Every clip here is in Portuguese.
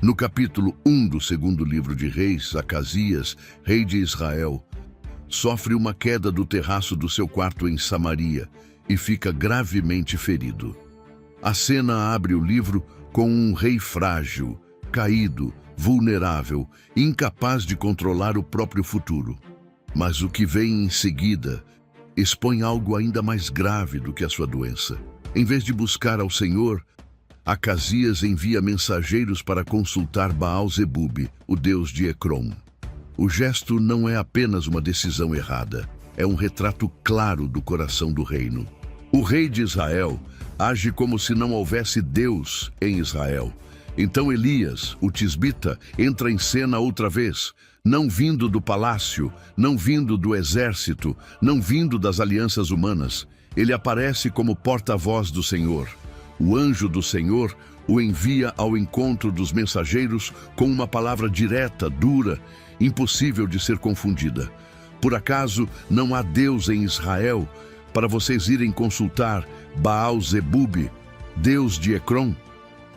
No capítulo 1 do segundo livro de Reis, Acasias, rei de Israel, sofre uma queda do terraço do seu quarto em Samaria e fica gravemente ferido. A cena abre o livro com um rei frágil, caído, vulnerável, incapaz de controlar o próprio futuro. Mas o que vem em seguida expõe algo ainda mais grave do que a sua doença. Em vez de buscar ao Senhor, Acasias envia mensageiros para consultar Baal-zebube, o deus de Ecrom. O gesto não é apenas uma decisão errada, é um retrato claro do coração do reino. O rei de Israel age como se não houvesse Deus em Israel. Então Elias, o tisbita, entra em cena outra vez, não vindo do palácio, não vindo do exército, não vindo das alianças humanas. Ele aparece como porta-voz do Senhor. O anjo do Senhor o envia ao encontro dos mensageiros com uma palavra direta, dura, impossível de ser confundida. Por acaso não há Deus em Israel para vocês irem consultar Baal-zebube, deus de Ecrom?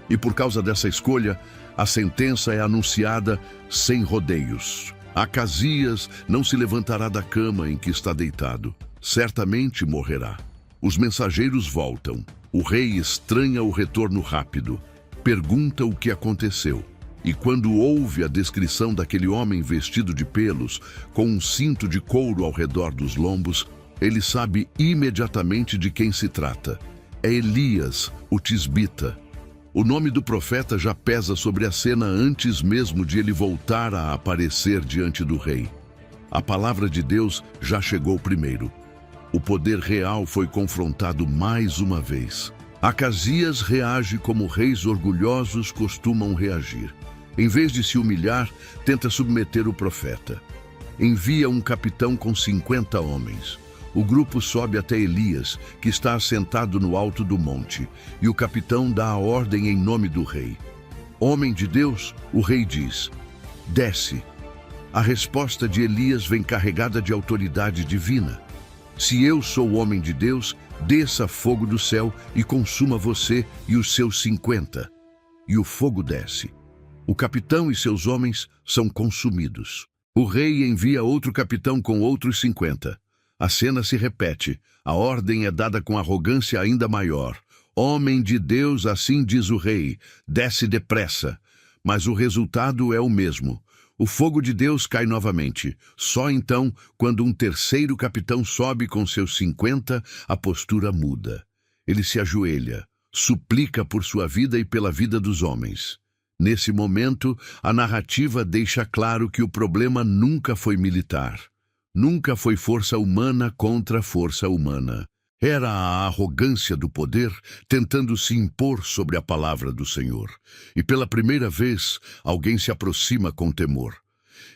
E por causa dessa escolha, a sentença é anunciada sem rodeios. Acasias não se levantará da cama em que está deitado. Certamente morrerá. Os mensageiros voltam. O rei estranha o retorno rápido. Pergunta o que aconteceu. E quando ouve a descrição daquele homem vestido de pelos, com um cinto de couro ao redor dos lombos, ele sabe imediatamente de quem se trata. É Elias, o tisbita. O nome do profeta já pesa sobre a cena antes mesmo de ele voltar a aparecer diante do rei. A palavra de Deus já chegou primeiro. O poder real foi confrontado mais uma vez. Acasias reage como reis orgulhosos costumam reagir. Em vez de se humilhar, tenta submeter o profeta. Envia um capitão com 50 homens. O grupo sobe até Elias, que está assentado no alto do monte, e o capitão dá a ordem em nome do rei. Homem de Deus, o rei diz: desce. A resposta de Elias vem carregada de autoridade divina. Se eu sou o homem de Deus, desça fogo do céu e consuma você e os seus 50. E o fogo desce. O capitão e seus homens são consumidos. O rei envia outro capitão com outros 50. A cena se repete. A ordem é dada com arrogância ainda maior. Homem de Deus, assim diz o rei, desce depressa. Mas o resultado é o mesmo. O fogo de Deus cai novamente. Só então, quando um terceiro capitão sobe com seus 50, a postura muda. Ele se ajoelha, suplica por sua vida e pela vida dos homens. Nesse momento, a narrativa deixa claro que o problema nunca foi militar. Nunca foi força humana contra força humana. Era a arrogância do poder tentando se impor sobre a palavra do Senhor. E pela primeira vez, alguém se aproxima com temor.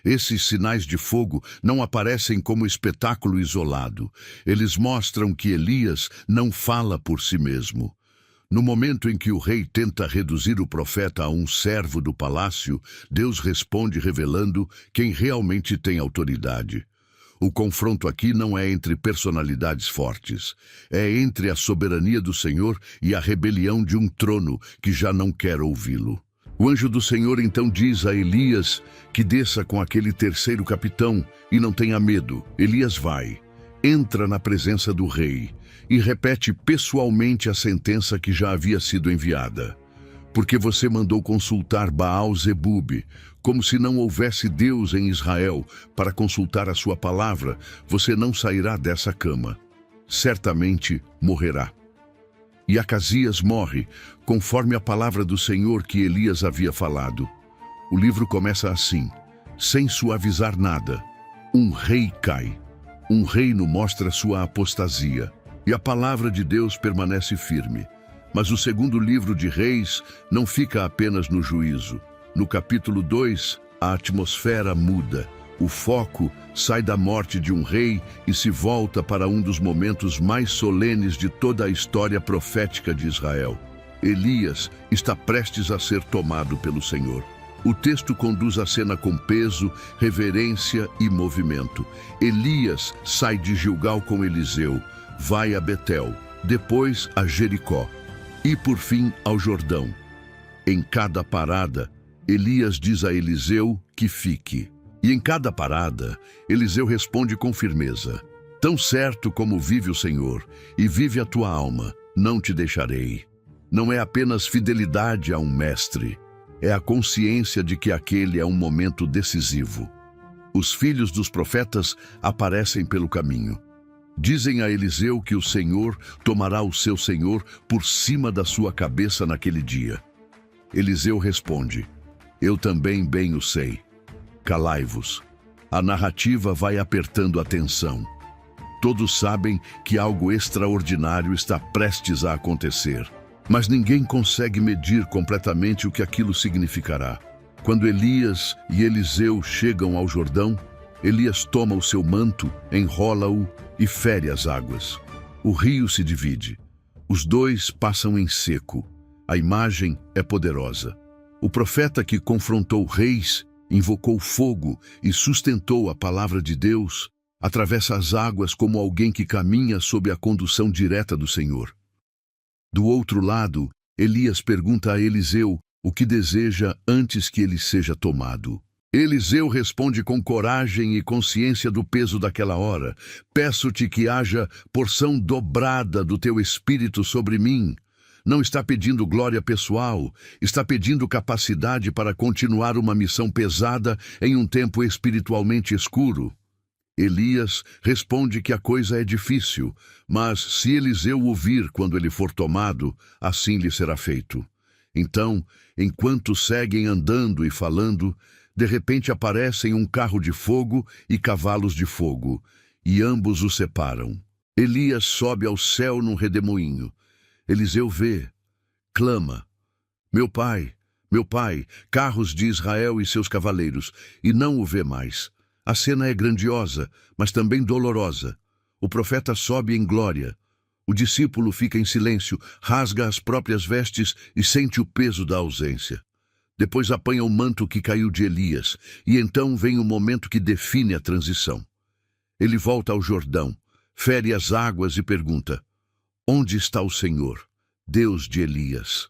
Esses sinais de fogo não aparecem como espetáculo isolado. Eles mostram que Elias não fala por si mesmo. No momento em que o rei tenta reduzir o profeta a um servo do palácio, Deus responde revelando quem realmente tem autoridade. O confronto aqui não é entre personalidades fortes. É entre a soberania do Senhor e a rebelião de um trono que já não quer ouvi-lo. O anjo do Senhor então diz a Elias que desça com aquele terceiro capitão e não tenha medo. Elias vai, entra na presença do rei e repete pessoalmente a sentença que já havia sido enviada. Porque você mandou consultar Baal-zebube, como se não houvesse Deus em Israel, para consultar a sua palavra, você não sairá dessa cama. Certamente morrerá. E Acasias morre, conforme a palavra do Senhor que Elias havia falado. O livro começa assim: sem suavizar nada, um rei cai. Um reino mostra sua apostasia, e a palavra de Deus permanece firme. Mas o segundo livro de Reis não fica apenas no juízo. No capítulo 2, a atmosfera muda. O foco sai da morte de um rei e se volta para um dos momentos mais solenes de toda a história profética de Israel. Elias está prestes a ser tomado pelo Senhor. O texto conduz a cena com peso, reverência e movimento. Elias sai de Gilgal com Eliseu, vai a Betel, depois a Jericó e, por fim, ao Jordão. Em cada parada, Elias diz a Eliseu que fique. E em cada parada, Eliseu responde com firmeza: tão certo como vive o Senhor, e vive a tua alma, não te deixarei. Não é apenas fidelidade a um mestre, é a consciência de que aquele é um momento decisivo. Os filhos dos profetas aparecem pelo caminho. Dizem a Eliseu que o Senhor tomará o seu senhor por cima da sua cabeça naquele dia. Eliseu responde: eu também bem o sei. Calai-vos. A narrativa vai apertando a tensão. Todos sabem que algo extraordinário está prestes a acontecer, mas ninguém consegue medir completamente o que aquilo significará. Quando Elias e Eliseu chegam ao Jordão, Elias toma o seu manto, enrola-o e fere as águas. O rio se divide. Os dois passam em seco. A imagem é poderosa. O profeta que confrontou reis, invocou fogo e sustentou a palavra de Deus, atravessa as águas como alguém que caminha sob a condução direta do Senhor. Do outro lado, Elias pergunta a Eliseu o que deseja antes que ele seja tomado. Eliseu responde com coragem e consciência do peso daquela hora: peço-te que haja porção dobrada do teu espírito sobre mim. Não está pedindo glória pessoal, está pedindo capacidade para continuar uma missão pesada em um tempo espiritualmente escuro. Elias responde que a coisa é difícil, mas se Eliseu ouvir quando ele for tomado, assim lhe será feito. Então, enquanto seguem andando e falando, de repente aparecem um carro de fogo e cavalos de fogo, e ambos os separam. Elias sobe ao céu num redemoinho. Eliseu vê, clama: meu pai, carros de Israel e seus cavaleiros, e não o vê mais. A cena é grandiosa, mas também dolorosa. O profeta sobe em glória. O discípulo fica em silêncio, rasga as próprias vestes e sente o peso da ausência. Depois apanha o manto que caiu de Elias, e então vem o momento que define a transição. Ele volta ao Jordão, fere as águas e pergunta: onde está o Senhor, Deus de Elias?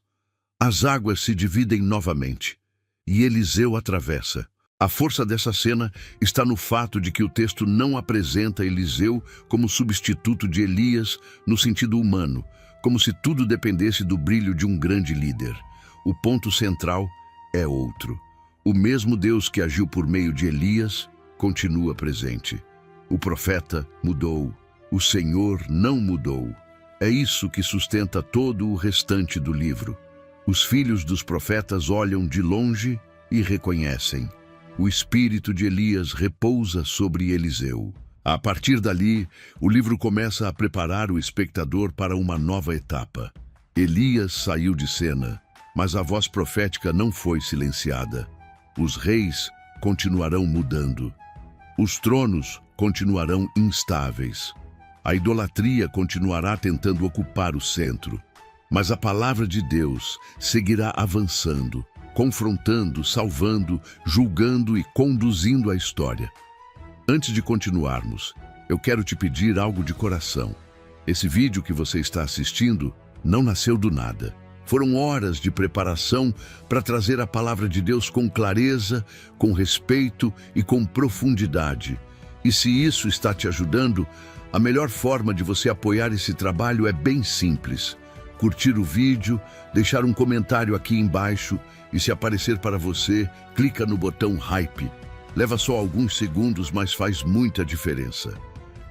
As águas se dividem novamente, e Eliseu atravessa. A força dessa cena está no fato de que o texto não apresenta Eliseu como substituto de Elias no sentido humano, como se tudo dependesse do brilho de um grande líder. O ponto central é outro. O mesmo Deus que agiu por meio de Elias continua presente. O profeta mudou, o Senhor não mudou. É isso que sustenta todo o restante do livro. Os filhos dos profetas olham de longe e reconhecem: o espírito de Elias repousa sobre Eliseu. A partir dali, o livro começa a preparar o espectador para uma nova etapa. Elias saiu de cena, mas a voz profética não foi silenciada. Os reis continuarão mudando. Os tronos continuarão instáveis. A idolatria continuará tentando ocupar o centro. Mas a palavra de Deus seguirá avançando, confrontando, salvando, julgando e conduzindo a história. Antes de continuarmos, eu quero te pedir algo de coração. Esse vídeo que você está assistindo não nasceu do nada. Foram horas de preparação para trazer a palavra de Deus com clareza, com respeito e com profundidade. E se isso está te ajudando, a melhor forma de você apoiar esse trabalho é bem simples: curtir o vídeo, deixar um comentário aqui embaixo e, se aparecer para você, clica no botão Hype. Leva só alguns segundos, mas faz muita diferença.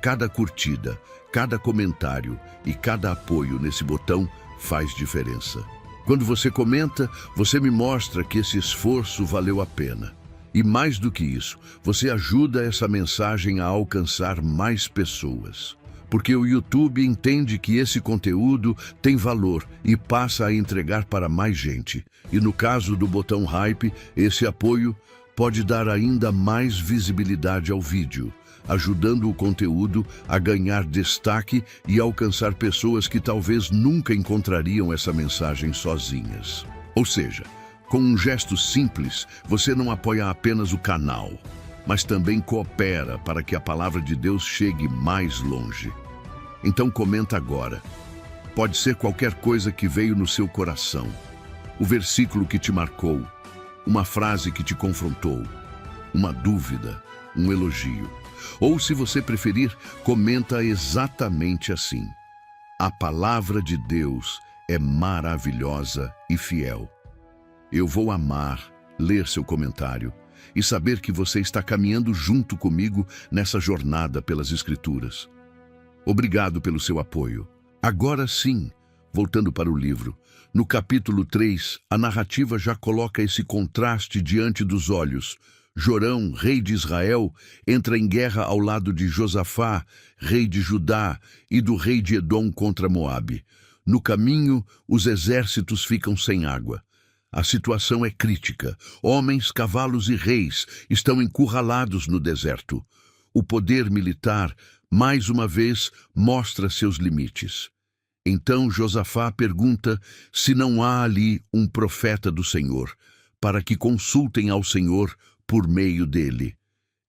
Cada curtida, cada comentário e cada apoio nesse botão faz diferença. Quando você comenta, você me mostra que esse esforço valeu a pena. E mais do que isso, você ajuda essa mensagem a alcançar mais pessoas. Porque o YouTube entende que esse conteúdo tem valor e passa a entregar para mais gente. E no caso do botão Hype, esse apoio pode dar ainda mais visibilidade ao vídeo, ajudando o conteúdo a ganhar destaque e alcançar pessoas que talvez nunca encontrariam essa mensagem sozinhas. Ou seja, com um gesto simples, você não apoia apenas o canal, mas também coopera para que a palavra de Deus chegue mais longe. Então comenta agora. Pode ser qualquer coisa que veio no seu coração, o versículo que te marcou, uma frase que te confrontou, uma dúvida, um elogio. Ou, se você preferir, comenta exatamente assim: a palavra de Deus é maravilhosa e fiel. Eu vou amar ler seu comentário e saber que você está caminhando junto comigo nessa jornada pelas Escrituras. Obrigado pelo seu apoio. Agora sim, voltando para o livro, no capítulo 3, a narrativa já coloca esse contraste diante dos olhos. Jorão, rei de Israel, entra em guerra ao lado de Josafá, rei de Judá, e do rei de Edom contra Moabe. No caminho, os exércitos ficam sem água. A situação é crítica. Homens, cavalos e reis estão encurralados no deserto. O poder militar, mais uma vez, mostra seus limites. Então Josafá pergunta se não há ali um profeta do Senhor, para que consultem ao Senhor por meio dele.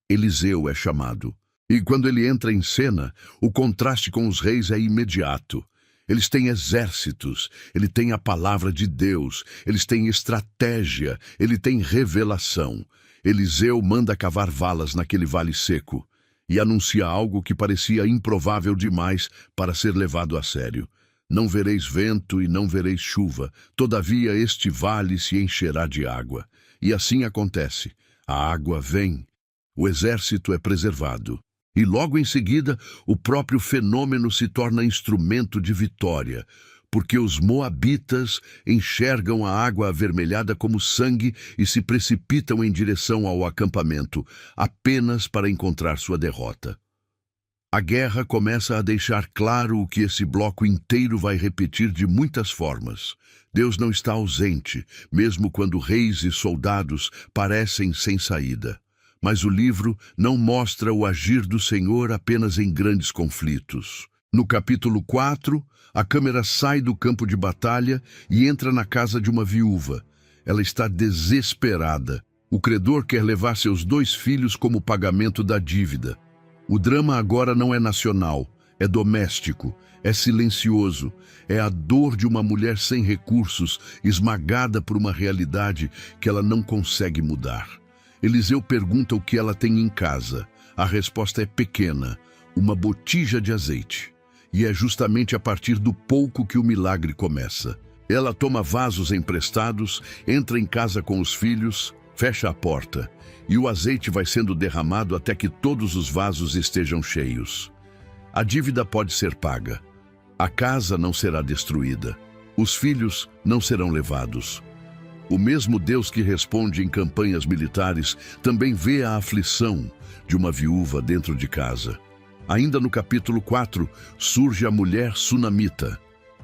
Eliseu é chamado. E quando ele entra em cena, o contraste com os reis é imediato. Eles têm exércitos, ele tem a palavra de Deus, eles têm estratégia, ele tem revelação. Eliseu manda cavar valas naquele vale seco e anuncia algo que parecia improvável demais para ser levado a sério. Não vereis vento e não vereis chuva, todavia este vale se encherá de água. E assim acontece. A água vem, o exército é preservado. E logo em seguida, o próprio fenômeno se torna instrumento de vitória, porque os moabitas enxergam a água avermelhada como sangue e se precipitam em direção ao acampamento, apenas para encontrar sua derrota. A guerra começa a deixar claro o que esse bloco inteiro vai repetir de muitas formas. Deus não está ausente, mesmo quando reis e soldados parecem sem saída. Mas o livro não mostra o agir do Senhor apenas em grandes conflitos. No capítulo 4, a câmera sai do campo de batalha e entra na casa de uma viúva. Ela está desesperada. O credor quer levar seus 2 filhos como pagamento da dívida. O drama agora não é nacional, é doméstico, é silencioso. É a dor de uma mulher sem recursos, esmagada por uma realidade que ela não consegue mudar. Eliseu pergunta o que ela tem em casa. A resposta é pequena, uma botija de azeite. E é justamente a partir do pouco que o milagre começa. Ela toma vasos emprestados, entra em casa com os filhos, fecha a porta, e o azeite vai sendo derramado até que todos os vasos estejam cheios. A dívida pode ser paga. A casa não será destruída. Os filhos não serão levados. O mesmo Deus que responde em campanhas militares também vê a aflição de uma viúva dentro de casa. Ainda no capítulo 4, surge a mulher sunamita.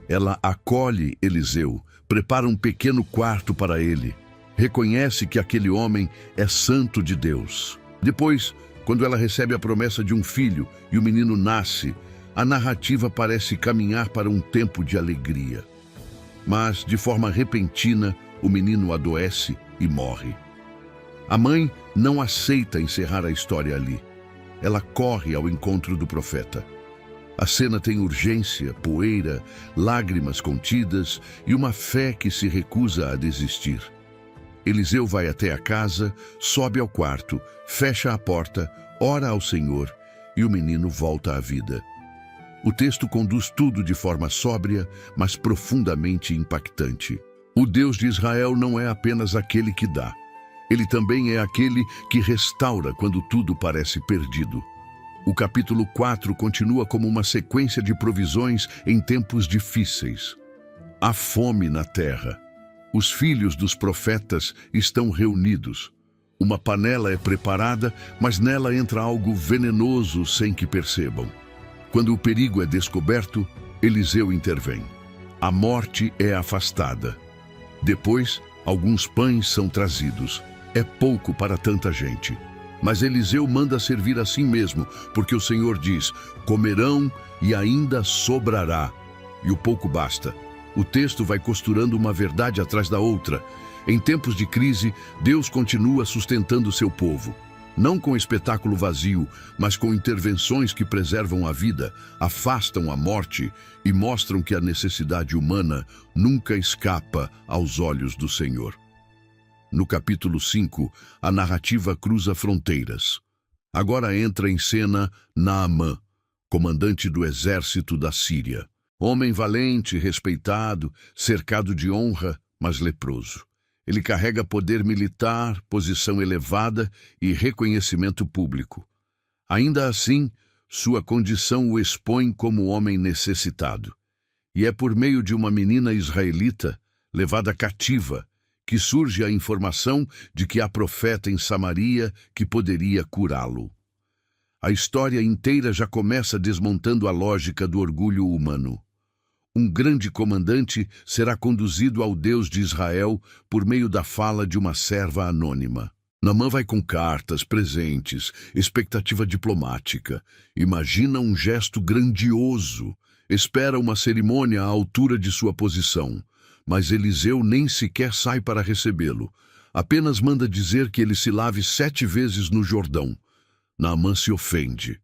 Ela acolhe Eliseu, prepara um pequeno quarto para ele, reconhece que aquele homem é santo de Deus. Depois, quando ela recebe a promessa de um filho e o menino nasce, a narrativa parece caminhar para um tempo de alegria. Mas, de forma repentina, o menino adoece e morre. A mãe não aceita encerrar a história ali. Ela corre ao encontro do profeta. A cena tem urgência, poeira, lágrimas contidas e uma fé que se recusa a desistir. Eliseu vai até a casa, sobe ao quarto, fecha a porta, ora ao Senhor e o menino volta à vida. O texto conduz tudo de forma sóbria, mas profundamente impactante. O Deus de Israel não é apenas aquele que dá. Ele também é aquele que restaura quando tudo parece perdido. O capítulo 4 continua como uma sequência de provisões em tempos difíceis. Há fome na terra. Os filhos dos profetas estão reunidos. Uma panela é preparada, mas nela entra algo venenoso sem que percebam. Quando o perigo é descoberto, Eliseu intervém. A morte é afastada. Depois, alguns pães são trazidos. É pouco para tanta gente. Mas Eliseu manda servir assim mesmo, porque o Senhor diz: comerão e ainda sobrará. E o pouco basta. O texto vai costurando uma verdade atrás da outra. Em tempos de crise, Deus continua sustentando seu povo. Não com espetáculo vazio, mas com intervenções que preservam a vida, afastam a morte e mostram que a necessidade humana nunca escapa aos olhos do Senhor. No capítulo 5, a narrativa cruza fronteiras. Agora entra em cena Naamã, comandante do exército da Síria. Homem valente, respeitado, cercado de honra, mas leproso. Ele carrega poder militar, posição elevada e reconhecimento público. Ainda assim, sua condição o expõe como homem necessitado. E é por meio de uma menina israelita, levada cativa, que surge a informação de que há profeta em Samaria que poderia curá-lo. A história inteira já começa desmontando a lógica do orgulho humano. Um grande comandante será conduzido ao Deus de Israel por meio da fala de uma serva anônima. Naamã vai com cartas, presentes, expectativa diplomática. Imagina um gesto grandioso. Espera uma cerimônia à altura de sua posição. Mas Eliseu nem sequer sai para recebê-lo. Apenas manda dizer que ele se lave 7 vezes no Jordão. Naamã se ofende.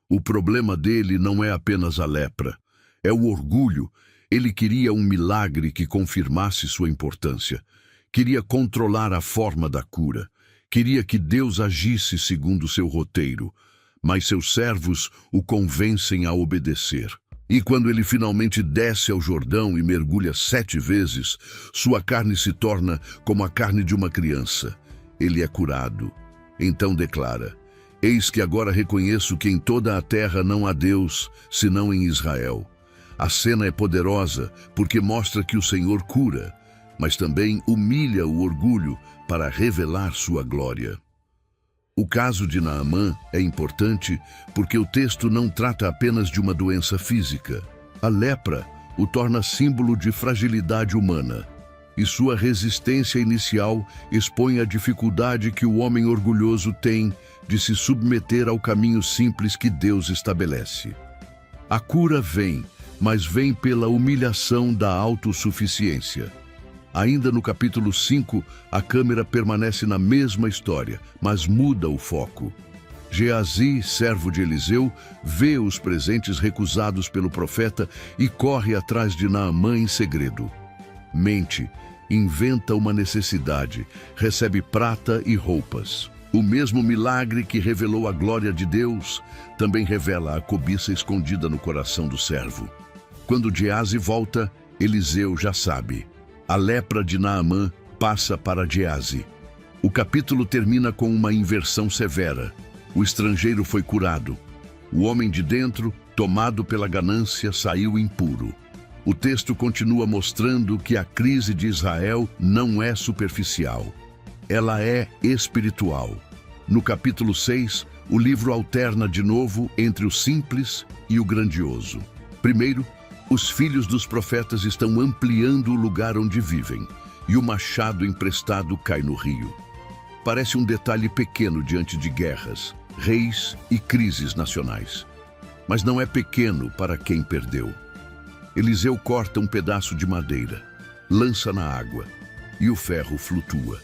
O problema dele não é apenas a lepra. É o orgulho. Ele queria um milagre que confirmasse sua importância. Queria controlar a forma da cura. Queria que Deus agisse segundo seu roteiro. Mas seus servos o convencem a obedecer. E quando ele finalmente desce ao Jordão e mergulha 7 vezes, sua carne se torna como a carne de uma criança. Ele é curado. Então declara: Eis que agora reconheço que em toda a terra não há Deus, senão em Israel. A cena é poderosa porque mostra que o Senhor cura, mas também humilha o orgulho para revelar sua glória. O caso de Naamã é importante porque o texto não trata apenas de uma doença física. A lepra o torna símbolo de fragilidade humana, e sua resistência inicial expõe a dificuldade que o homem orgulhoso tem de se submeter ao caminho simples que Deus estabelece. A cura vem, mas vem pela humilhação da autossuficiência. Ainda no capítulo 5, a câmera permanece na mesma história, mas muda o foco. Geazi, servo de Eliseu, vê os presentes recusados pelo profeta e corre atrás de Naamã em segredo. Mente, inventa uma necessidade, recebe prata e roupas. O mesmo milagre que revelou a glória de Deus também revela a cobiça escondida no coração do servo. Quando Geazi volta, Eliseu já sabe. A lepra de Naamã passa para Geazi. O capítulo termina com uma inversão severa. O estrangeiro foi curado. O homem de dentro, tomado pela ganância, saiu impuro. O texto continua mostrando que a crise de Israel não é superficial. Ela é espiritual. No capítulo 6, o livro alterna de novo entre o simples e o grandioso. Primeiro, os filhos dos profetas estão ampliando o lugar onde vivem, e o machado emprestado cai no rio. Parece um detalhe pequeno diante de guerras, reis e crises nacionais. Mas não é pequeno para quem perdeu. Eliseu corta um pedaço de madeira, lança na água, e o ferro flutua.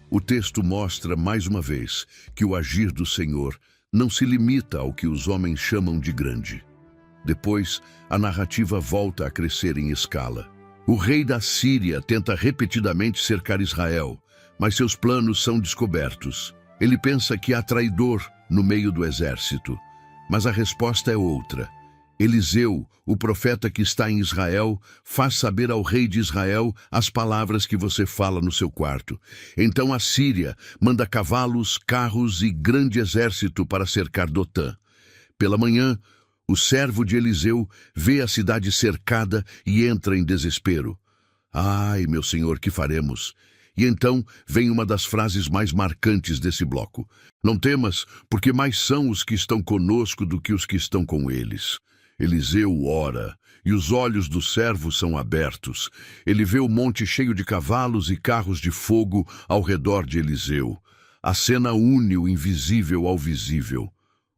O texto mostra, mais uma vez, que o agir do Senhor não se limita ao que os homens chamam de grande. Depois, a narrativa volta a crescer em escala. O rei da Síria tenta repetidamente cercar Israel, mas seus planos são descobertos. Ele pensa que há traidor no meio do exército, mas a resposta é outra. Eliseu, o profeta que está em Israel, faz saber ao rei de Israel as palavras que você fala no seu quarto. Então a Síria manda cavalos, carros e grande exército para cercar Dotã. Pela manhã, o servo de Eliseu vê a cidade cercada e entra em desespero. Ai, meu senhor, que faremos? E então vem uma das frases mais marcantes desse bloco. Não temas, porque mais são os que estão conosco do que os que estão com eles. Eliseu ora, e os olhos do servo são abertos. Ele vê o monte cheio de cavalos e carros de fogo ao redor de Eliseu. A cena une o invisível ao visível.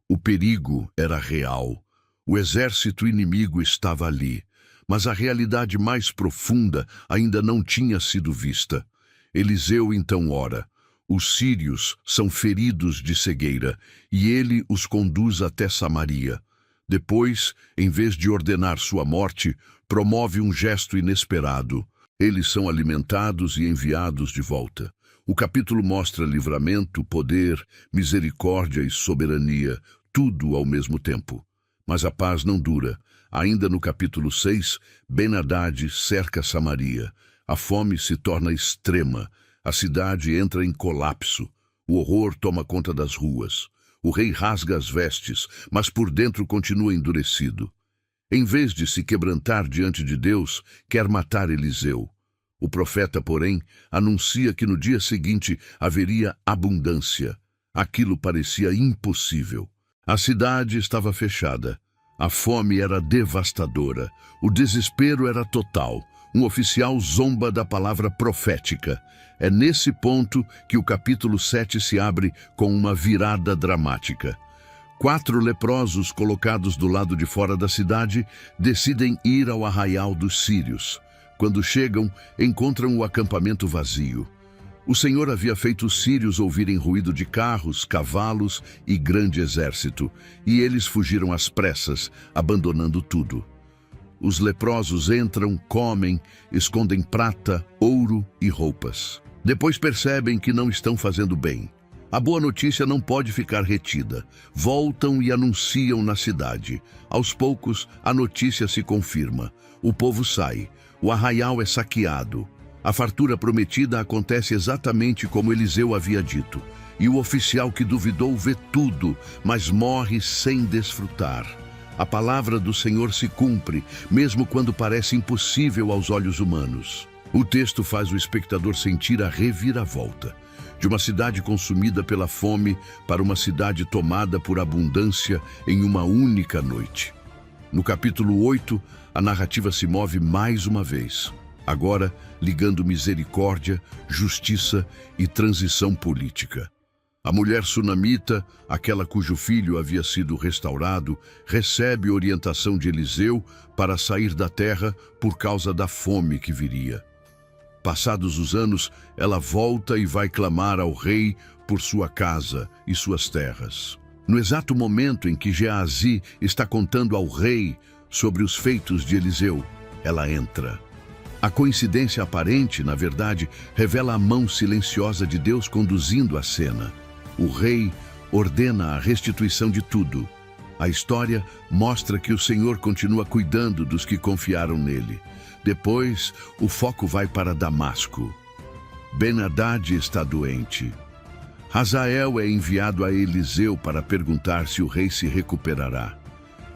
O perigo era real. O exército inimigo estava ali, mas a realidade mais profunda ainda não tinha sido vista. Eliseu então ora. Os sírios são feridos de cegueira, e ele os conduz até Samaria. Depois, em vez de ordenar sua morte, promove um gesto inesperado. Eles são alimentados e enviados de volta. O capítulo mostra livramento, poder, misericórdia e soberania, tudo ao mesmo tempo. Mas a paz não dura. Ainda no capítulo 6, Ben-Hadad cerca Samaria. A fome se torna extrema. A cidade entra em colapso. O horror toma conta das ruas. O rei rasga as vestes, mas por dentro continua endurecido. Em vez de se quebrantar diante de Deus, quer matar Eliseu. O profeta, porém, anuncia que no dia seguinte haveria abundância. Aquilo parecia impossível. A cidade estava fechada. A fome era devastadora. O desespero era total. Um oficial zomba da palavra profética. É nesse ponto que o capítulo 7 se abre com uma virada dramática. 4 leprosos colocados do lado de fora da cidade decidem ir ao arraial dos sírios. Quando chegam, encontram o acampamento vazio. O Senhor havia feito os sírios ouvirem ruído de carros, cavalos e grande exército, e eles fugiram às pressas, abandonando tudo. Os leprosos entram, comem, escondem prata, ouro e roupas. Depois percebem que não estão fazendo bem. A boa notícia não pode ficar retida. Voltam e anunciam na cidade. Aos poucos, a notícia se confirma. O povo sai. O arraial é saqueado. A fartura prometida acontece exatamente como Eliseu havia dito. E o oficial que duvidou vê tudo, mas morre sem desfrutar. A palavra do Senhor se cumpre, mesmo quando parece impossível aos olhos humanos. O texto faz o espectador sentir a reviravolta. De uma cidade consumida pela fome para uma cidade tomada por abundância em uma única noite. No capítulo 8, a narrativa se move mais uma vez. Agora, ligando misericórdia, justiça e transição política. A mulher sunamita, aquela cujo filho havia sido restaurado, recebe orientação de Eliseu para sair da terra por causa da fome que viria. Passados os anos, ela volta e vai clamar ao rei por sua casa e suas terras. No exato momento em que Geazi está contando ao rei sobre os feitos de Eliseu, ela entra. A coincidência aparente, na verdade, revela a mão silenciosa de Deus conduzindo a cena. O rei ordena a restituição de tudo. A história mostra que o Senhor continua cuidando dos que confiaram nele. Depois, o foco vai para Damasco. Ben-Hadad está doente. Hazael é enviado a Eliseu para perguntar se o rei se recuperará.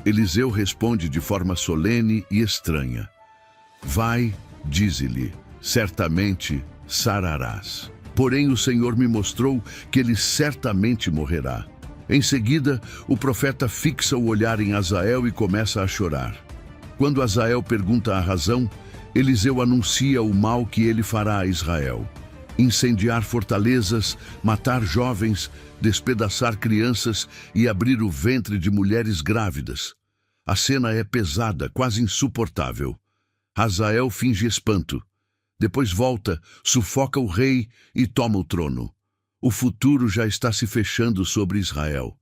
Eliseu responde de forma solene e estranha. Vai, dize-lhe, certamente sararás. Porém, o Senhor me mostrou que ele certamente morrerá. Em seguida, o profeta fixa o olhar em Hazael e começa a chorar. Quando Hazael pergunta a razão, Eliseu anuncia o mal que ele fará a Israel. Incendiar fortalezas, matar jovens, despedaçar crianças e abrir o ventre de mulheres grávidas. A cena é pesada, quase insuportável. Hazael finge espanto. Depois volta, sufoca o rei e toma o trono. O futuro já está se fechando sobre Israel.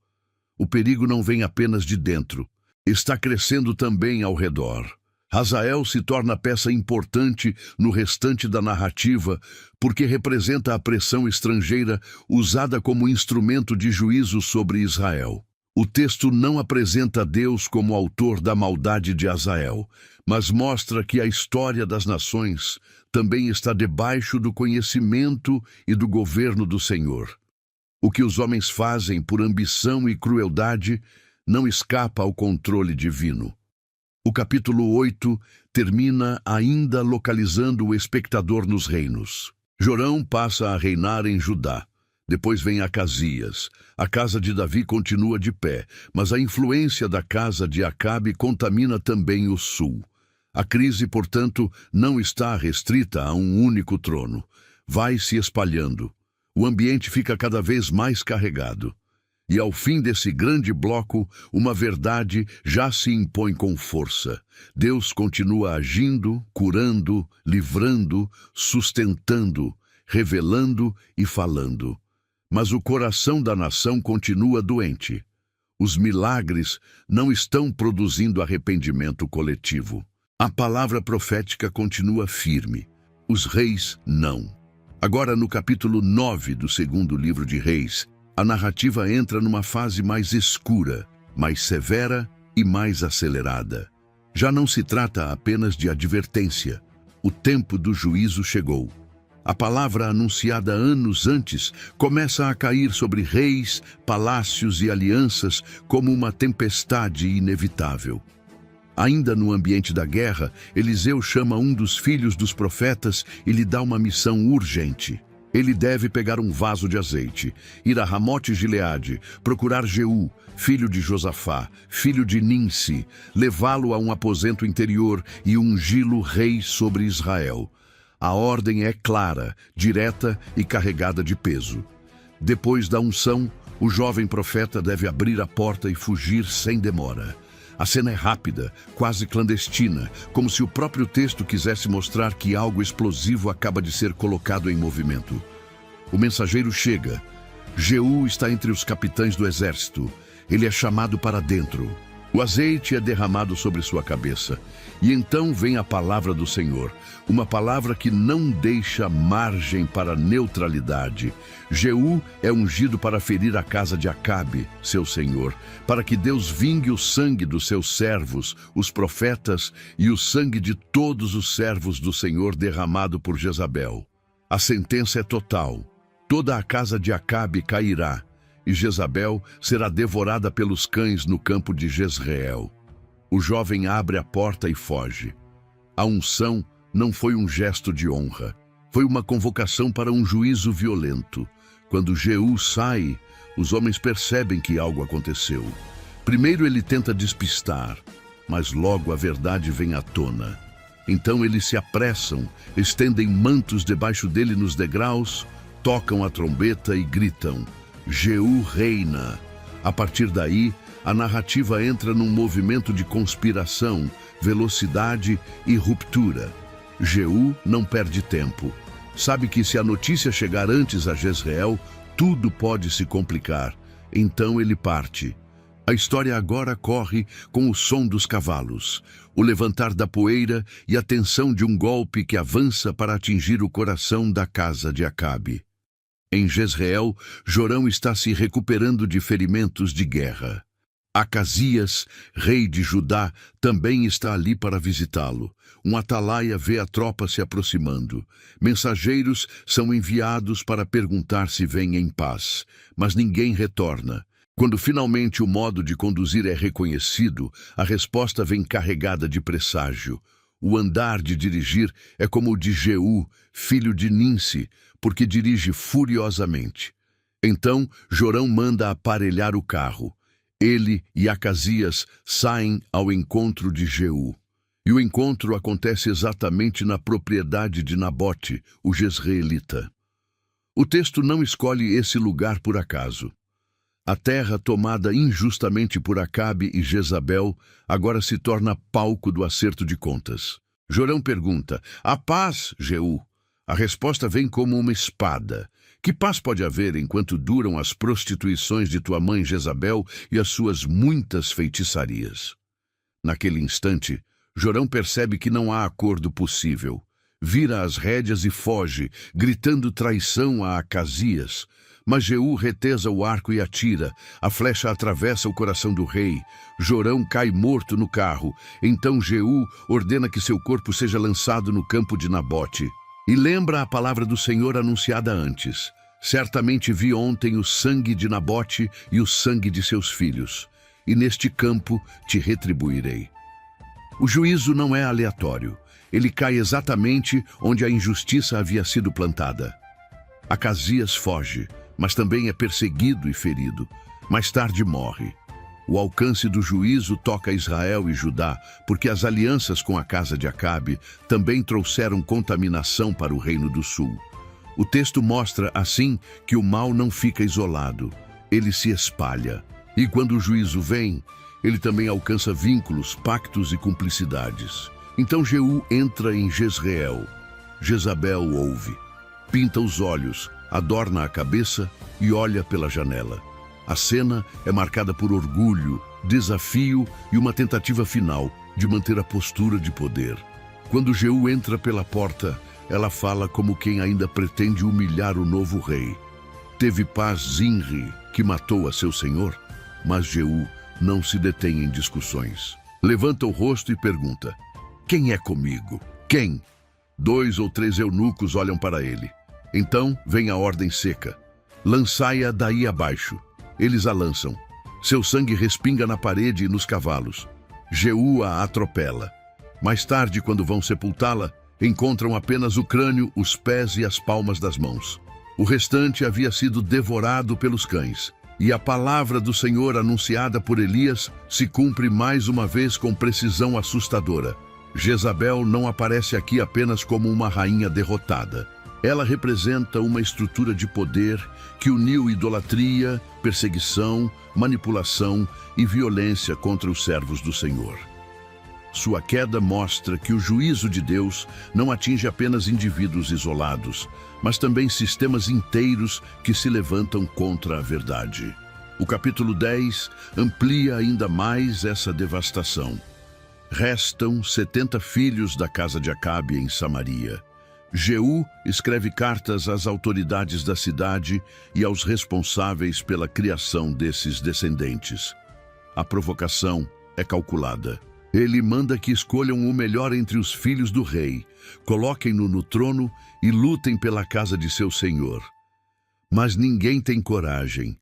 O perigo não vem apenas de dentro. Está crescendo também ao redor. Hazael se torna peça importante no restante da narrativa porque representa a pressão estrangeira usada como instrumento de juízo sobre Israel. O texto não apresenta Deus como autor da maldade de Hazael, mas mostra que a história das nações também está debaixo do conhecimento e do governo do Senhor. O que os homens fazem por ambição e crueldade não escapa ao controle divino. O capítulo 8 termina ainda localizando o espectador nos reinos. Jorão passa a reinar em Judá. Depois vem Acasias. A casa de Davi continua de pé, mas a influência da casa de Acabe contamina também o sul. A crise, portanto, não está restrita a um único trono. Vai se espalhando. O ambiente fica cada vez mais carregado. E ao fim desse grande bloco, uma verdade já se impõe com força. Deus continua agindo, curando, livrando, sustentando, revelando e falando. Mas o coração da nação continua doente. Os milagres não estão produzindo arrependimento coletivo. A palavra profética continua firme. Os reis não. Agora, no capítulo 9 do segundo livro de Reis, a narrativa entra numa fase mais escura, mais severa e mais acelerada. Já não se trata apenas de advertência. O tempo do juízo chegou. A palavra anunciada anos antes começa a cair sobre reis, palácios e alianças como uma tempestade inevitável. Ainda no ambiente da guerra, Eliseu chama um dos filhos dos profetas e lhe dá uma missão urgente. Ele deve pegar um vaso de azeite, ir a Ramote-Gileade, procurar Jeú, filho de Josafá, filho de Ninsi, levá-lo a um aposento interior e ungí-lo rei sobre Israel. A ordem é clara, direta e carregada de peso. Depois da unção, o jovem profeta deve abrir a porta e fugir sem demora. A cena é rápida, quase clandestina, como se o próprio texto quisesse mostrar que algo explosivo acaba de ser colocado em movimento. O mensageiro chega. Jeú está entre os capitães do exército. Ele é chamado para dentro. O azeite é derramado sobre sua cabeça. E então vem a palavra do Senhor, uma palavra que não deixa margem para neutralidade. Jeú é ungido para ferir a casa de Acabe, seu senhor, para que Deus vingue o sangue dos seus servos, os profetas, e o sangue de todos os servos do Senhor derramado por Jezabel. A sentença é total. Toda a casa de Acabe cairá, e Jezabel será devorada pelos cães no campo de Jezreel. O jovem abre a porta e foge. A unção não foi um gesto de honra. Foi uma convocação para um juízo violento. Quando Jeú sai, os homens percebem que algo aconteceu. Primeiro ele tenta despistar, mas logo a verdade vem à tona. Então eles se apressam, estendem mantos debaixo dele nos degraus, tocam a trombeta e gritam: Jeú reina. A partir daí, a narrativa entra num movimento de conspiração, velocidade e ruptura. Jeú não perde tempo. Sabe que se a notícia chegar antes a Jezreel, tudo pode se complicar. Então ele parte. A história agora corre com o som dos cavalos, o levantar da poeira e a tensão de um golpe que avança para atingir o coração da casa de Acabe. Em Jezreel, Jorão está se recuperando de ferimentos de guerra. Acasias, rei de Judá, também está ali para visitá-lo. Um atalaia vê a tropa se aproximando. Mensageiros são enviados para perguntar se vêm em paz, mas ninguém retorna. Quando finalmente o modo de conduzir é reconhecido, a resposta vem carregada de presságio. O andar de dirigir é como o de Jeú, filho de Ninsi, porque dirige furiosamente. Então, Jorão manda aparelhar o carro. Ele e Acasias saem ao encontro de Jeú. E o encontro acontece exatamente na propriedade de Nabote, o jezreelita. O texto não escolhe esse lugar por acaso. A terra tomada injustamente por Acabe e Jezabel agora se torna palco do acerto de contas. Jorão pergunta: "A paz, Jeú?" A resposta vem como uma espada. Que paz pode haver enquanto duram as prostituições de tua mãe Jezabel e as suas muitas feitiçarias? Naquele instante, Jorão percebe que não há acordo possível. Vira as rédeas e foge, gritando traição a Acasias. Mas Jeú retesa o arco e atira. A flecha atravessa o coração do rei. Jorão cai morto no carro. Então Jeú ordena que seu corpo seja lançado no campo de Nabote. E lembra a palavra do Senhor anunciada antes: "Certamente vi ontem o sangue de Nabote e o sangue de seus filhos, e neste campo te retribuirei." O juízo não é aleatório. Ele cai exatamente onde a injustiça havia sido plantada. Acasias foge, mas também é perseguido e ferido. Mais tarde morre. O alcance do juízo toca Israel e Judá, porque as alianças com a casa de Acabe também trouxeram contaminação para o reino do sul. O texto mostra, assim, que o mal não fica isolado. Ele se espalha. E quando o juízo vem, ele também alcança vínculos, pactos e cumplicidades. Então Jeú entra em Jezreel. Jezabel ouve, pinta os olhos, adorna a cabeça e olha pela janela. A cena é marcada por orgulho, desafio e uma tentativa final de manter a postura de poder. Quando Jeú entra pela porta, ela fala como quem ainda pretende humilhar o novo rei. Teve paz Zinri, que matou a seu senhor, mas Jeú não se detém em discussões. Levanta o rosto e pergunta: quem é comigo? Quem? 2 ou 3 eunucos olham para ele. Então vem a ordem seca: lançai-a daí abaixo. Eles a lançam. Seu sangue respinga na parede e nos cavalos. Jeú a atropela. Mais tarde, quando vão sepultá-la, encontram apenas o crânio, os pés e as palmas das mãos. O restante havia sido devorado pelos cães. E a palavra do Senhor anunciada por Elias se cumpre mais uma vez com precisão assustadora. Jezabel não aparece aqui apenas como uma rainha derrotada. Ela representa uma estrutura de poder que uniu idolatria, perseguição, manipulação e violência contra os servos do Senhor. Sua queda mostra que o juízo de Deus não atinge apenas indivíduos isolados, mas também sistemas inteiros que se levantam contra a verdade. O capítulo 10 amplia ainda mais essa devastação. Restam 70 filhos da casa de Acabe em Samaria. Jeú escreve cartas às autoridades da cidade e aos responsáveis pela criação desses descendentes. A provocação é calculada. Ele manda que escolham o melhor entre os filhos do rei, coloquem-no no trono e lutem pela casa de seu senhor. Mas ninguém tem coragem.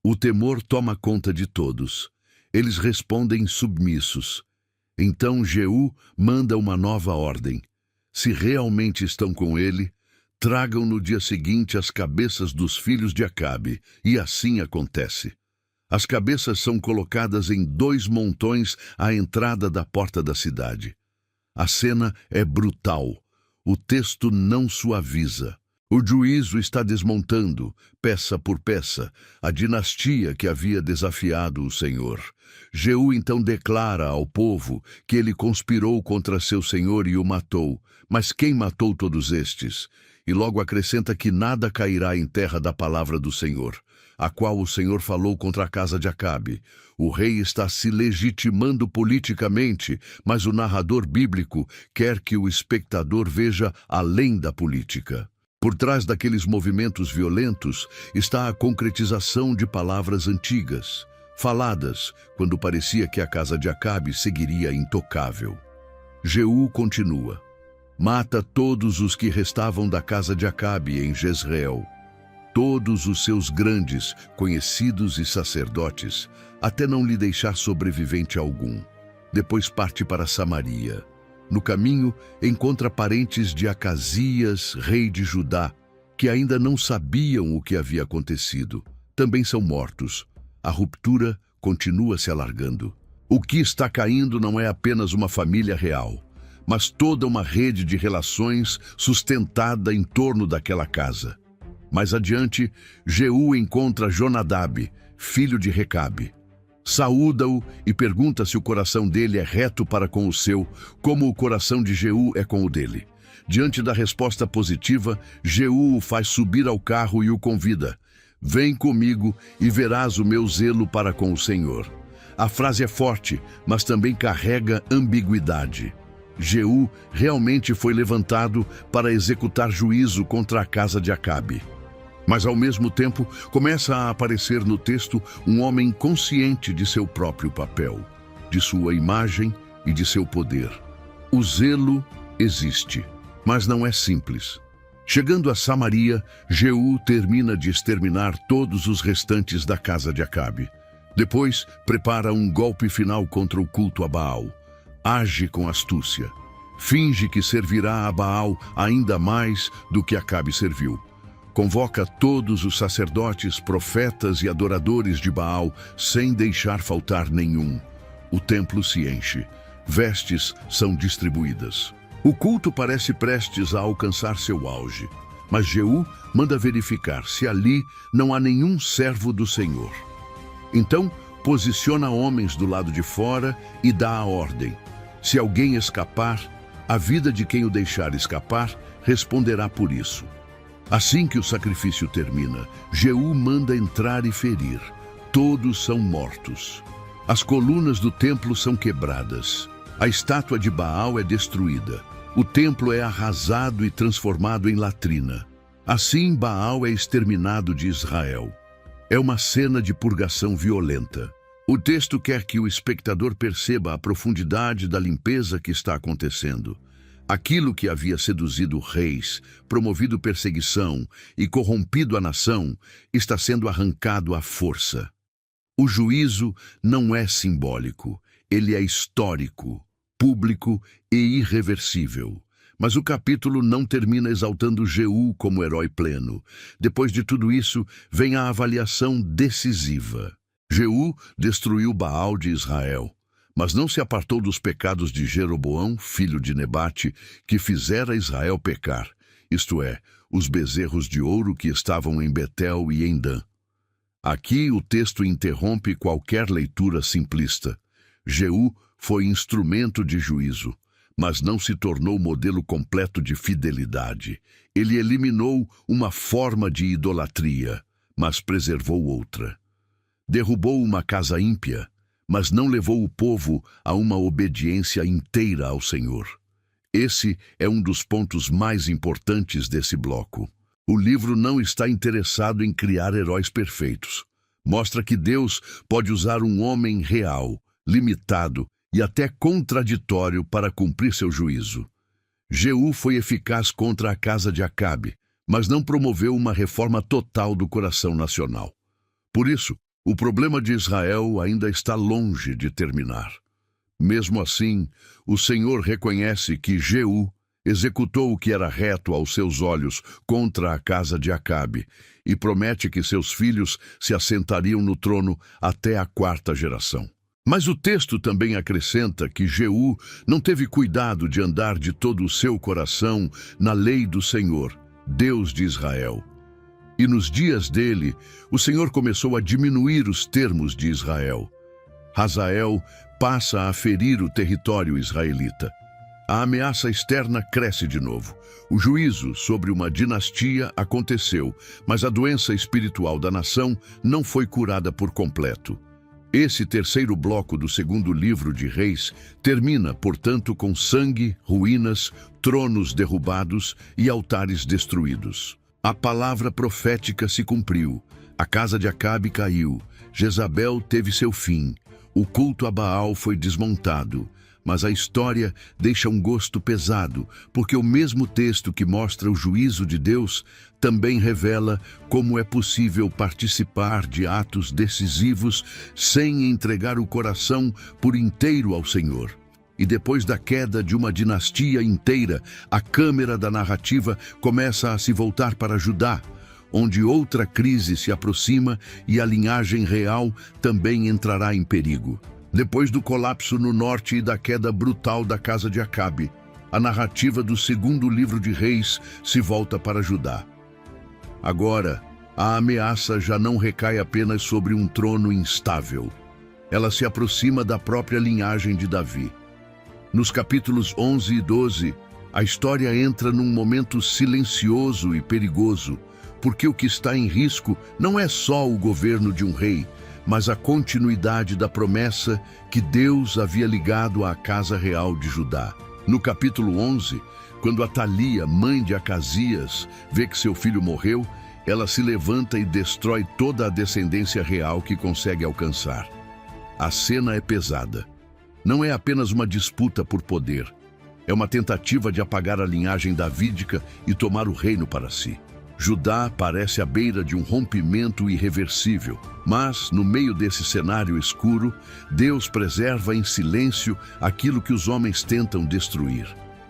O temor toma conta de todos. Eles respondem submissos. Então Jeú manda uma nova ordem. Se realmente estão com ele, tragam no dia seguinte as cabeças dos filhos de Acabe, e assim acontece. As cabeças são colocadas em 2 montões à entrada da porta da cidade. A cena é brutal. O texto não suaviza. O juízo está desmontando, peça por peça, a dinastia que havia desafiado o Senhor. Jeú então declara ao povo que ele conspirou contra seu senhor e o matou. Mas quem matou todos estes? E logo acrescenta que nada cairá em terra da palavra do Senhor, a qual o Senhor falou contra a casa de Acabe. O rei está se legitimando politicamente, mas o narrador bíblico quer que o espectador veja além da política. Por trás daqueles movimentos violentos está a concretização de palavras antigas, faladas quando parecia que a casa de Acabe seguiria intocável. Jeú continua: mata todos os que restavam da casa de Acabe em Jezreel, todos os seus grandes, conhecidos e sacerdotes, até não lhe deixar sobrevivente algum. Depois parte para Samaria. No caminho, encontra parentes de Acasias, rei de Judá, que ainda não sabiam o que havia acontecido. Também são mortos. A ruptura continua se alargando. O que está caindo não é apenas uma família real, mas toda uma rede de relações sustentada em torno daquela casa. Mais adiante, Jeú encontra Jonadab, filho de Recabe. Saúda-o e pergunta se o coração dele é reto para com o seu, como o coração de Jeú é com o dele. Diante da resposta positiva, Jeú o faz subir ao carro e o convida: vem comigo e verás o meu zelo para com o Senhor. A frase é forte, mas também carrega ambiguidade. Jeú realmente foi levantado para executar juízo contra a casa de Acabe. Mas, ao mesmo tempo, começa a aparecer no texto um homem consciente de seu próprio papel, de sua imagem e de seu poder. O zelo existe, mas não é simples. Chegando a Samaria, Jeú termina de exterminar todos os restantes da casa de Acabe. Depois, prepara um golpe final contra o culto a Baal. Age com astúcia. Finge que servirá a Baal ainda mais do que Acabe serviu. Convoca todos os sacerdotes, profetas e adoradores de Baal, sem deixar faltar nenhum. O templo se enche. Vestes são distribuídas. O culto parece prestes a alcançar seu auge, mas Jeú manda verificar se ali não há nenhum servo do Senhor. Então, posiciona homens do lado de fora e dá a ordem: se alguém escapar, a vida de quem o deixar escapar responderá por isso. Assim que o sacrifício termina, Jeú manda entrar e ferir. Todos são mortos. As colunas do templo são quebradas. A estátua de Baal é destruída. O templo é arrasado e transformado em latrina. Assim, Baal é exterminado de Israel. É uma cena de purgação violenta. O texto quer que o espectador perceba a profundidade da limpeza que está acontecendo. Aquilo que havia seduzido reis, promovido perseguição e corrompido a nação, está sendo arrancado à força. O juízo não é simbólico, ele é histórico, público e irreversível. Mas o capítulo não termina exaltando Jeú como herói pleno. Depois de tudo isso, vem a avaliação decisiva. Jeú destruiu Baal de Israel, mas não se apartou dos pecados de Jeroboão, filho de Nebate, que fizera Israel pecar, isto é, os bezerros de ouro que estavam em Betel e em Dan. Aqui o texto interrompe qualquer leitura simplista. Jeú foi instrumento de juízo, mas não se tornou modelo completo de fidelidade. Ele eliminou uma forma de idolatria, mas preservou outra. Derrubou uma casa ímpia, mas não levou o povo a uma obediência inteira ao Senhor. Esse é um dos pontos mais importantes desse bloco. O livro não está interessado em criar heróis perfeitos. Mostra que Deus pode usar um homem real, limitado e até contraditório para cumprir seu juízo. Jeú foi eficaz contra a casa de Acabe, mas não promoveu uma reforma total do coração nacional. Por isso, o problema de Israel ainda está longe de terminar. Mesmo assim, o Senhor reconhece que Jeú executou o que era reto aos seus olhos contra a casa de Acabe e promete que seus filhos se assentariam no trono até a 4ª geração. Mas o texto também acrescenta que Jeú não teve cuidado de andar de todo o seu coração na lei do Senhor, Deus de Israel. E nos dias dele, o Senhor começou a diminuir os termos de Israel. Hazael passa a ferir o território israelita. A ameaça externa cresce de novo. O juízo sobre uma dinastia aconteceu, mas a doença espiritual da nação não foi curada por completo. Esse terceiro bloco do segundo livro de Reis termina, portanto, com sangue, ruínas, tronos derrubados e altares destruídos. A palavra profética se cumpriu. A casa de Acabe caiu. Jezabel teve seu fim. O culto a Baal foi desmontado. Mas a história deixa um gosto pesado, porque o mesmo texto que mostra o juízo de Deus também revela como é possível participar de atos decisivos sem entregar o coração por inteiro ao Senhor. E depois da queda de uma dinastia inteira, a câmera da narrativa começa a se voltar para Judá, onde outra crise se aproxima e a linhagem real também entrará em perigo. Depois do colapso no norte e da queda brutal da casa de Acabe, a narrativa do segundo livro de Reis se volta para Judá. Agora, a ameaça já não recai apenas sobre um trono instável. Ela se aproxima da própria linhagem de Davi. Nos capítulos 11 e 12, a história entra num momento silencioso e perigoso, porque o que está em risco não é só o governo de um rei, mas a continuidade da promessa que Deus havia ligado à casa real de Judá. No capítulo 11, quando Atalia, mãe de Acasias, vê que seu filho morreu, ela se levanta e destrói toda a descendência real que consegue alcançar. A cena é pesada. Não é apenas uma disputa por poder. É uma tentativa de apagar a linhagem davídica e tomar o reino para si. Judá parece à beira de um rompimento irreversível, mas, no meio desse cenário escuro, Deus preserva em silêncio aquilo que os homens tentam destruir.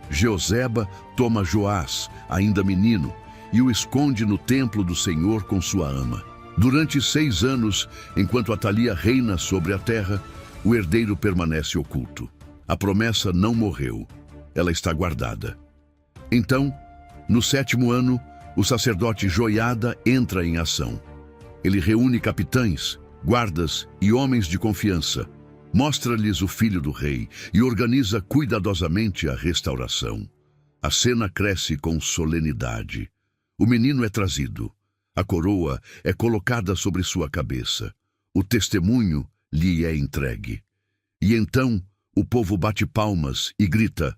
Jeoseba toma Joás, ainda menino, e o esconde no templo do Senhor com sua ama. Durante 6 anos, enquanto Atalia reina sobre a terra, o herdeiro permanece oculto. A promessa não morreu, ela está guardada. Então, no 7º ano, o sacerdote Joiada entra em ação. Ele reúne capitães, guardas e homens de confiança, mostra-lhes o filho do rei e organiza cuidadosamente a restauração. A cena cresce com solenidade. O menino é trazido. A coroa é colocada sobre sua cabeça. O testemunho lhe é entregue. E então o povo bate palmas e grita: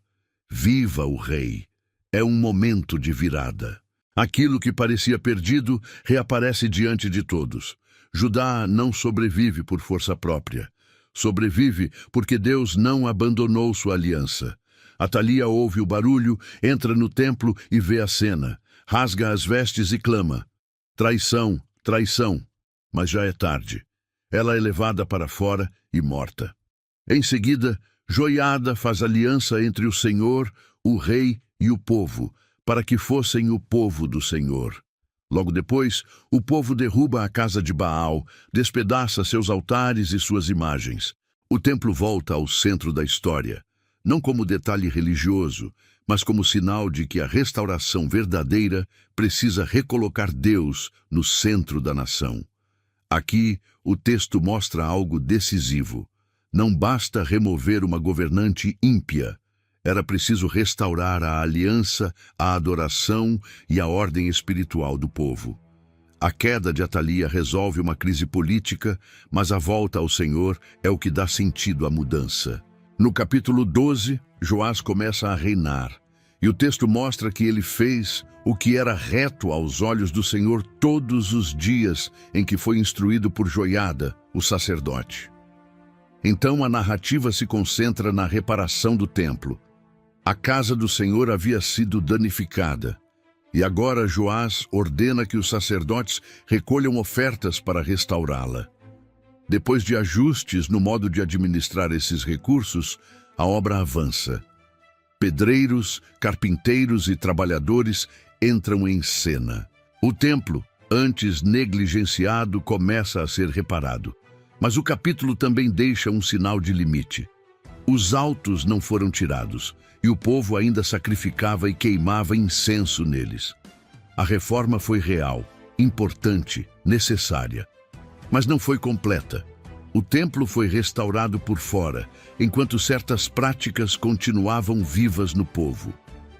Viva o rei! É um momento de virada. Aquilo que parecia perdido reaparece diante de todos. Judá não sobrevive por força própria. Sobrevive porque Deus não abandonou sua aliança. Atalia ouve o barulho, entra no templo e vê a cena. Rasga as vestes e clama: traição, traição. Mas já é tarde. Ela é levada para fora e morta. Em seguida, Joiada faz aliança entre o Senhor, o rei e o povo, para que fossem o povo do Senhor. Logo depois, o povo derruba a casa de Baal, despedaça seus altares e suas imagens. O templo volta ao centro da história, não como detalhe religioso, mas como sinal de que a restauração verdadeira precisa recolocar Deus no centro da nação. Aqui, o texto mostra algo decisivo. Não basta remover uma governante ímpia. Era preciso restaurar a aliança, a adoração e a ordem espiritual do povo. A queda de Atalia resolve uma crise política, mas a volta ao Senhor é o que dá sentido à mudança. No capítulo 12, Joás começa a reinar, e o texto mostra que ele fez o que era reto aos olhos do Senhor todos os dias em que foi instruído por Joiada, o sacerdote. Então a narrativa se concentra na reparação do templo. A casa do Senhor havia sido danificada, e agora Joás ordena que os sacerdotes recolham ofertas para restaurá-la. Depois de ajustes no modo de administrar esses recursos, a obra avança. Pedreiros, carpinteiros e trabalhadores entram em cena. O templo, antes negligenciado, começa a ser reparado. Mas o capítulo também deixa um sinal de limite. Os altos não foram tirados, e o povo ainda sacrificava e queimava incenso neles. A reforma foi real, importante, necessária, mas não foi completa. O templo foi restaurado por fora, enquanto certas práticas continuavam vivas no povo.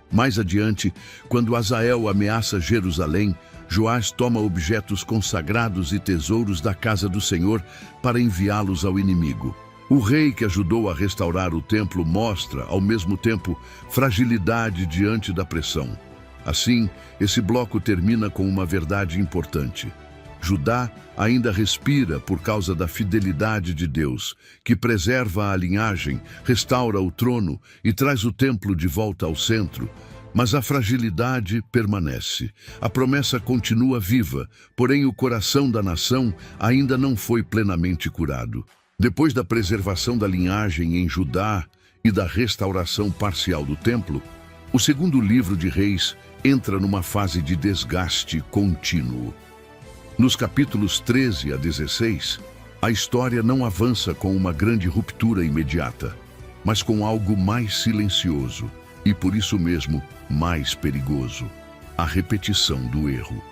Mais adiante, quando Azael ameaça Jerusalém, Joás toma objetos consagrados e tesouros da casa do Senhor para enviá-los ao inimigo. O rei que ajudou a restaurar o templo mostra, ao mesmo tempo, fragilidade diante da pressão. Assim, esse bloco termina com uma verdade importante. Judá ainda respira por causa da fidelidade de Deus, que preserva a linhagem, restaura o trono e traz o templo de volta ao centro. Mas a fragilidade permanece. A promessa continua viva, porém o coração da nação ainda não foi plenamente curado. Depois da preservação da linhagem em Judá e da restauração parcial do templo, o segundo livro de Reis entra numa fase de desgaste contínuo. Nos capítulos 13 a 16, a história não avança com uma grande ruptura imediata, mas com algo mais silencioso e, por isso mesmo, mais perigoso: a repetição do erro.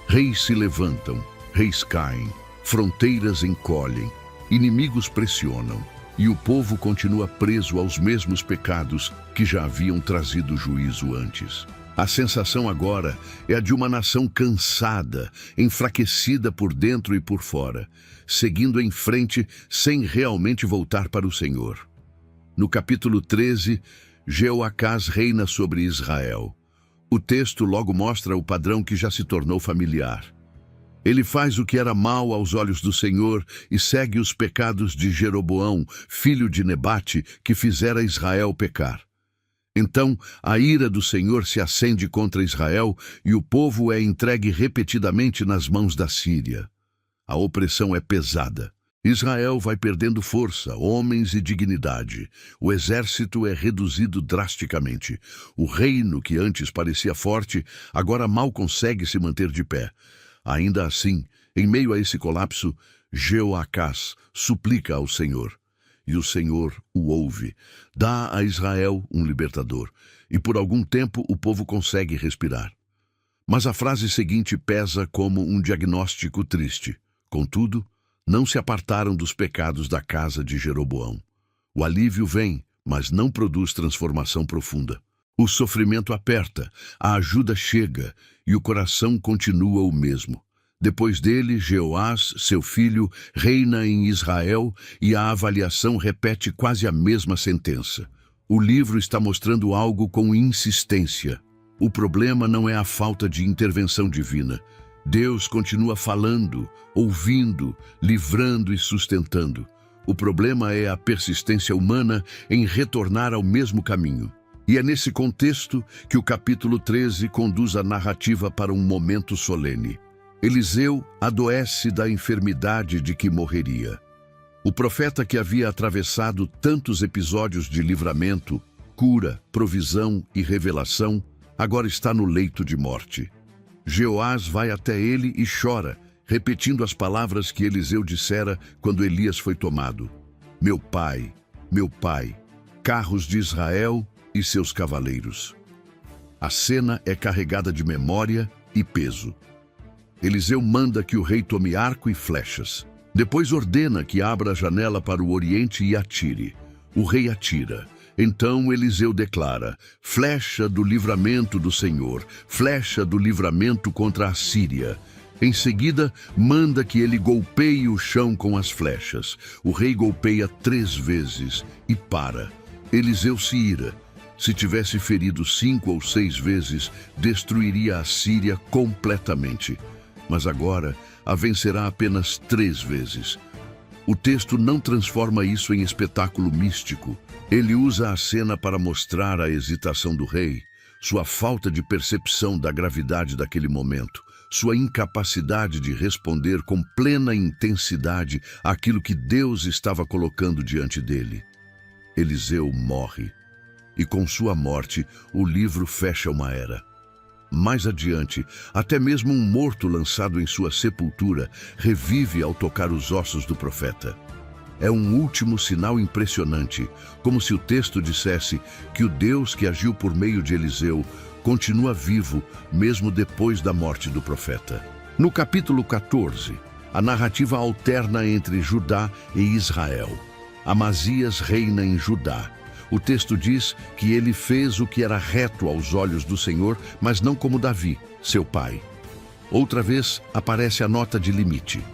Reis se levantam, reis caem, fronteiras encolhem, inimigos pressionam, e o povo continua preso aos mesmos pecados que já haviam trazido juízo antes. A sensação agora é a de uma nação cansada, enfraquecida por dentro e por fora, seguindo em frente sem realmente voltar para o Senhor. No capítulo 13, Jeoacás reina sobre Israel. O texto logo mostra o padrão que já se tornou familiar. Ele faz o que era mal aos olhos do Senhor e segue os pecados de Jeroboão, filho de Nebate, que fizera Israel pecar. Então, a ira do Senhor se acende contra Israel e o povo é entregue repetidamente nas mãos da Síria. A opressão é pesada. Israel vai perdendo força, homens e dignidade. O exército é reduzido drasticamente. O reino, que antes parecia forte, agora mal consegue se manter de pé. Ainda assim, em meio a esse colapso, Jeoacás suplica ao Senhor. E o Senhor o ouve. Dá a Israel um libertador. E por algum tempo o povo consegue respirar. Mas a frase seguinte pesa como um diagnóstico triste. Contudo, não se apartaram dos pecados da casa de Jeroboão. O alívio vem, mas não produz transformação profunda. O sofrimento aperta, a ajuda chega e o coração continua o mesmo. Depois dele, Jeoás, seu filho, reina em Israel e a avaliação repete quase a mesma sentença. O livro está mostrando algo com insistência. O problema não é a falta de intervenção divina. Deus continua falando, ouvindo, livrando e sustentando. O problema é a persistência humana em retornar ao mesmo caminho. E é nesse contexto que o capítulo 13 conduz a narrativa para um momento solene. Eliseu adoece da enfermidade de que morreria. O profeta que havia atravessado tantos episódios de livramento, cura, provisão e revelação, agora está no leito de morte. Jeoás vai até ele e chora, repetindo as palavras que Eliseu dissera quando Elias foi tomado. Meu pai, carros de Israel e seus cavaleiros. A cena é carregada de memória e peso. Eliseu manda que o rei tome arco e flechas. Depois ordena que abra a janela para o oriente e atire. O rei atira. Então Eliseu declara: flecha do livramento do Senhor, flecha do livramento contra a Síria. Em seguida, manda que ele golpeie o chão com as flechas. O rei golpeia 3 vezes e para. Eliseu se ira. Se tivesse ferido 5 ou 6 vezes, destruiria a Síria completamente. Mas agora a vencerá apenas 3 vezes. O texto não transforma isso em espetáculo místico. Ele usa a cena para mostrar a hesitação do rei, sua falta de percepção da gravidade daquele momento, sua incapacidade de responder com plena intensidade àquilo que Deus estava colocando diante dele. Eliseu morre, e com sua morte o livro fecha uma era. Mais adiante, até mesmo um morto lançado em sua sepultura revive ao tocar os ossos do profeta. É um último sinal impressionante, como se o texto dissesse que o Deus que agiu por meio de Eliseu continua vivo mesmo depois da morte do profeta. No capítulo 14, a narrativa alterna entre Judá e Israel. Amazias reina em Judá. O texto diz que ele fez o que era reto aos olhos do Senhor, mas não como Davi, seu pai. Outra vez aparece a nota de limite.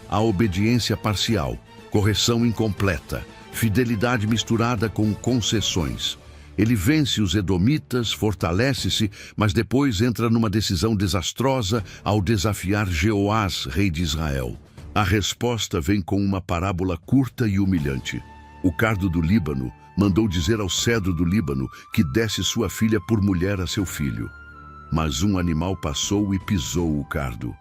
A obediência parcial, correção incompleta, fidelidade misturada com concessões. Ele vence os edomitas, fortalece-se, mas depois entra numa decisão desastrosa ao desafiar Jeoás, rei de Israel. A resposta vem com uma parábola curta e humilhante. O cardo do Líbano mandou dizer ao cedro do Líbano que desse sua filha por mulher a seu filho. Mas um animal passou e pisou o cardo.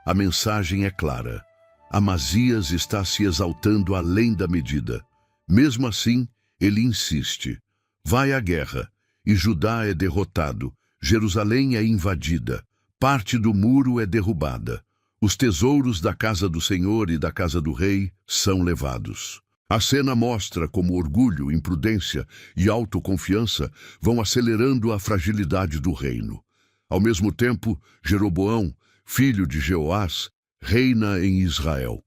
A mensagem é clara. Amazias está se exaltando além da medida. Mesmo assim, ele insiste. Vai à guerra, e Judá é derrotado. Jerusalém é invadida. Parte do muro é derrubada. Os tesouros da casa do Senhor e da casa do rei são levados. A cena mostra como orgulho, imprudência e autoconfiança vão acelerando a fragilidade do reino. Ao mesmo tempo, Jeroboão, filho de Jeoás, reina em Israel.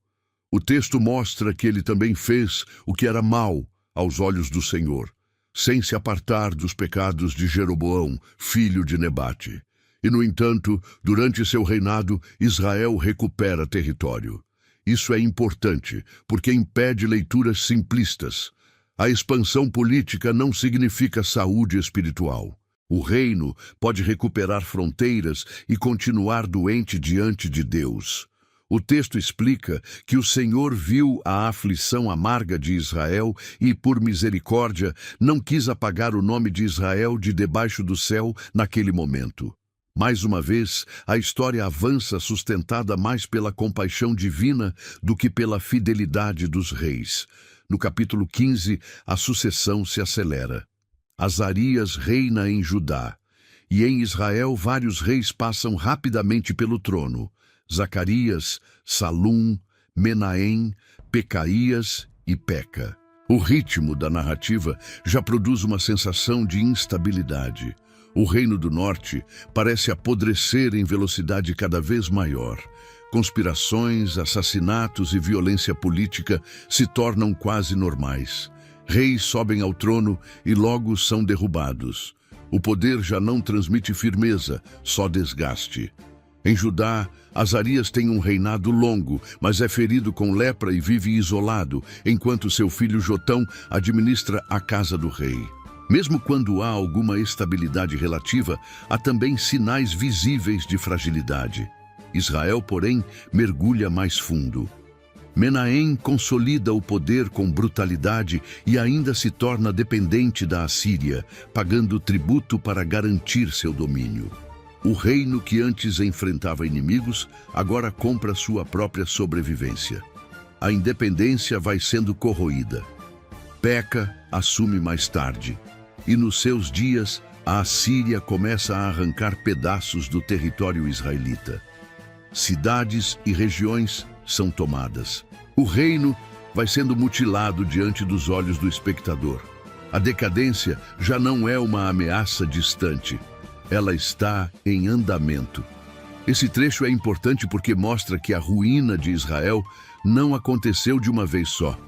O texto mostra que ele também fez o que era mal aos olhos do Senhor, sem se apartar dos pecados de Jeroboão, filho de Nebate. E, no entanto, durante seu reinado, Israel recupera território. Isso é importante, porque impede leituras simplistas. A expansão política não significa saúde espiritual. O reino pode recuperar fronteiras e continuar doente diante de Deus. O texto explica que o Senhor viu a aflição amarga de Israel e, por misericórdia, não quis apagar o nome de Israel de debaixo do céu naquele momento. Mais uma vez, a história avança sustentada mais pela compaixão divina do que pela fidelidade dos reis. No capítulo 15, a sucessão se acelera. Azarias reina em Judá, e em Israel vários reis passam rapidamente pelo trono. Zacarias, Salum, Menahem, Pecaías e Peca. O ritmo da narrativa já produz uma sensação de instabilidade. O Reino do Norte parece apodrecer em velocidade cada vez maior. Conspirações, assassinatos e violência política se tornam quase normais. Reis sobem ao trono e logo são derrubados. O poder já não transmite firmeza, só desgaste. Em Judá, Azarias tem um reinado longo, mas é ferido com lepra e vive isolado, enquanto seu filho Jotão administra a casa do rei. Mesmo quando há alguma estabilidade relativa, há também sinais visíveis de fragilidade. Israel, porém, mergulha mais fundo. Menahem consolida o poder com brutalidade e ainda se torna dependente da Assíria, pagando tributo para garantir seu domínio. O reino que antes enfrentava inimigos, agora compra sua própria sobrevivência. A independência vai sendo corroída. Peca assume mais tarde. E nos seus dias, a Assíria começa a arrancar pedaços do território israelita. Cidades e regiões são tomadas. O reino vai sendo mutilado diante dos olhos do espectador. A decadência já não é uma ameaça distante. Ela está em andamento. Esse trecho é importante porque mostra que a ruína de Israel não aconteceu de uma vez só.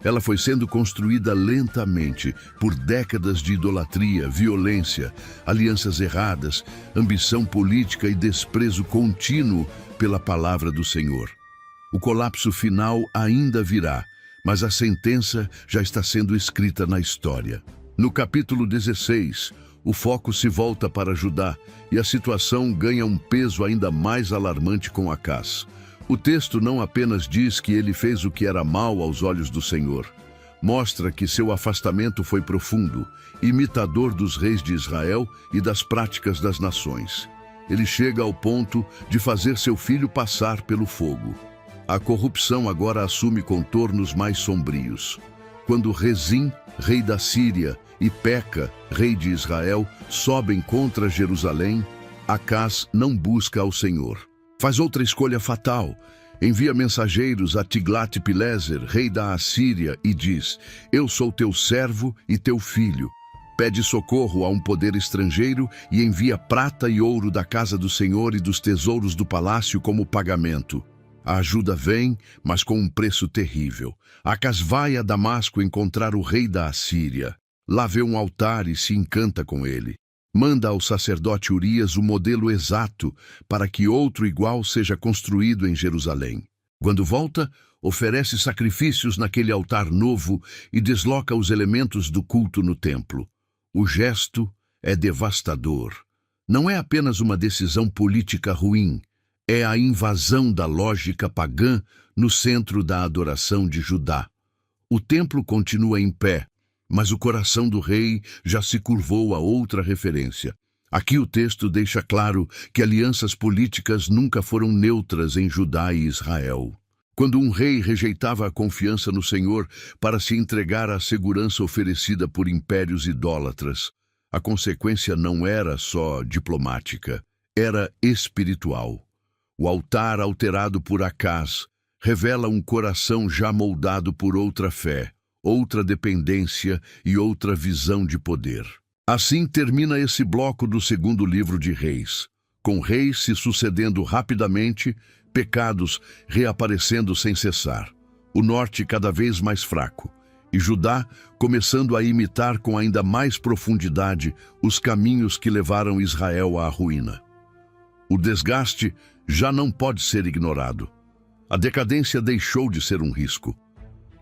Ela foi sendo construída lentamente por décadas de idolatria, violência, alianças erradas, ambição política e desprezo contínuo pela palavra do Senhor. O colapso final ainda virá, mas a sentença já está sendo escrita na história. No capítulo 16, o foco se volta para Judá e a situação ganha um peso ainda mais alarmante com Acaz. O texto não apenas diz que ele fez o que era mal aos olhos do Senhor, mostra que seu afastamento foi profundo, imitador dos reis de Israel e das práticas das nações. Ele chega ao ponto de fazer seu filho passar pelo fogo. A corrupção agora assume contornos mais sombrios. Quando Rezim, rei da Síria, e Peca, rei de Israel, sobem contra Jerusalém, Acaz não busca ao Senhor. Faz outra escolha fatal. Envia mensageiros a Tiglat-Pileser, rei da Assíria, e diz: Eu sou teu servo e teu filho. Pede socorro a um poder estrangeiro e envia prata e ouro da casa do Senhor e dos tesouros do palácio como pagamento. A ajuda vem, mas com um preço terrível. Acaz vai a Damasco encontrar o rei da Assíria. Lá vê um altar e se encanta com ele. Manda ao sacerdote Urias o modelo exato para que outro igual seja construído em Jerusalém. Quando volta, oferece sacrifícios naquele altar novo e desloca os elementos do culto no templo. O gesto é devastador. Não é apenas uma decisão política ruim, é a invasão da lógica pagã no centro da adoração de Judá. O templo continua em pé, mas o coração do rei já se curvou a outra referência. Aqui o texto deixa claro que alianças políticas nunca foram neutras em Judá e Israel. Quando um rei rejeitava a confiança no Senhor para se entregar à segurança oferecida por impérios idólatras, a consequência não era só diplomática, era espiritual. O altar alterado por Acaz revela um coração já moldado por outra fé, outra dependência e outra visão de poder. Assim termina esse bloco do segundo livro de Reis, com reis se sucedendo rapidamente, pecados reaparecendo sem cessar, o norte cada vez mais fraco, e Judá começando a imitar com ainda mais profundidade os caminhos que levaram Israel à ruína. O desgaste já não pode ser ignorado. A decadência deixou de ser um risco.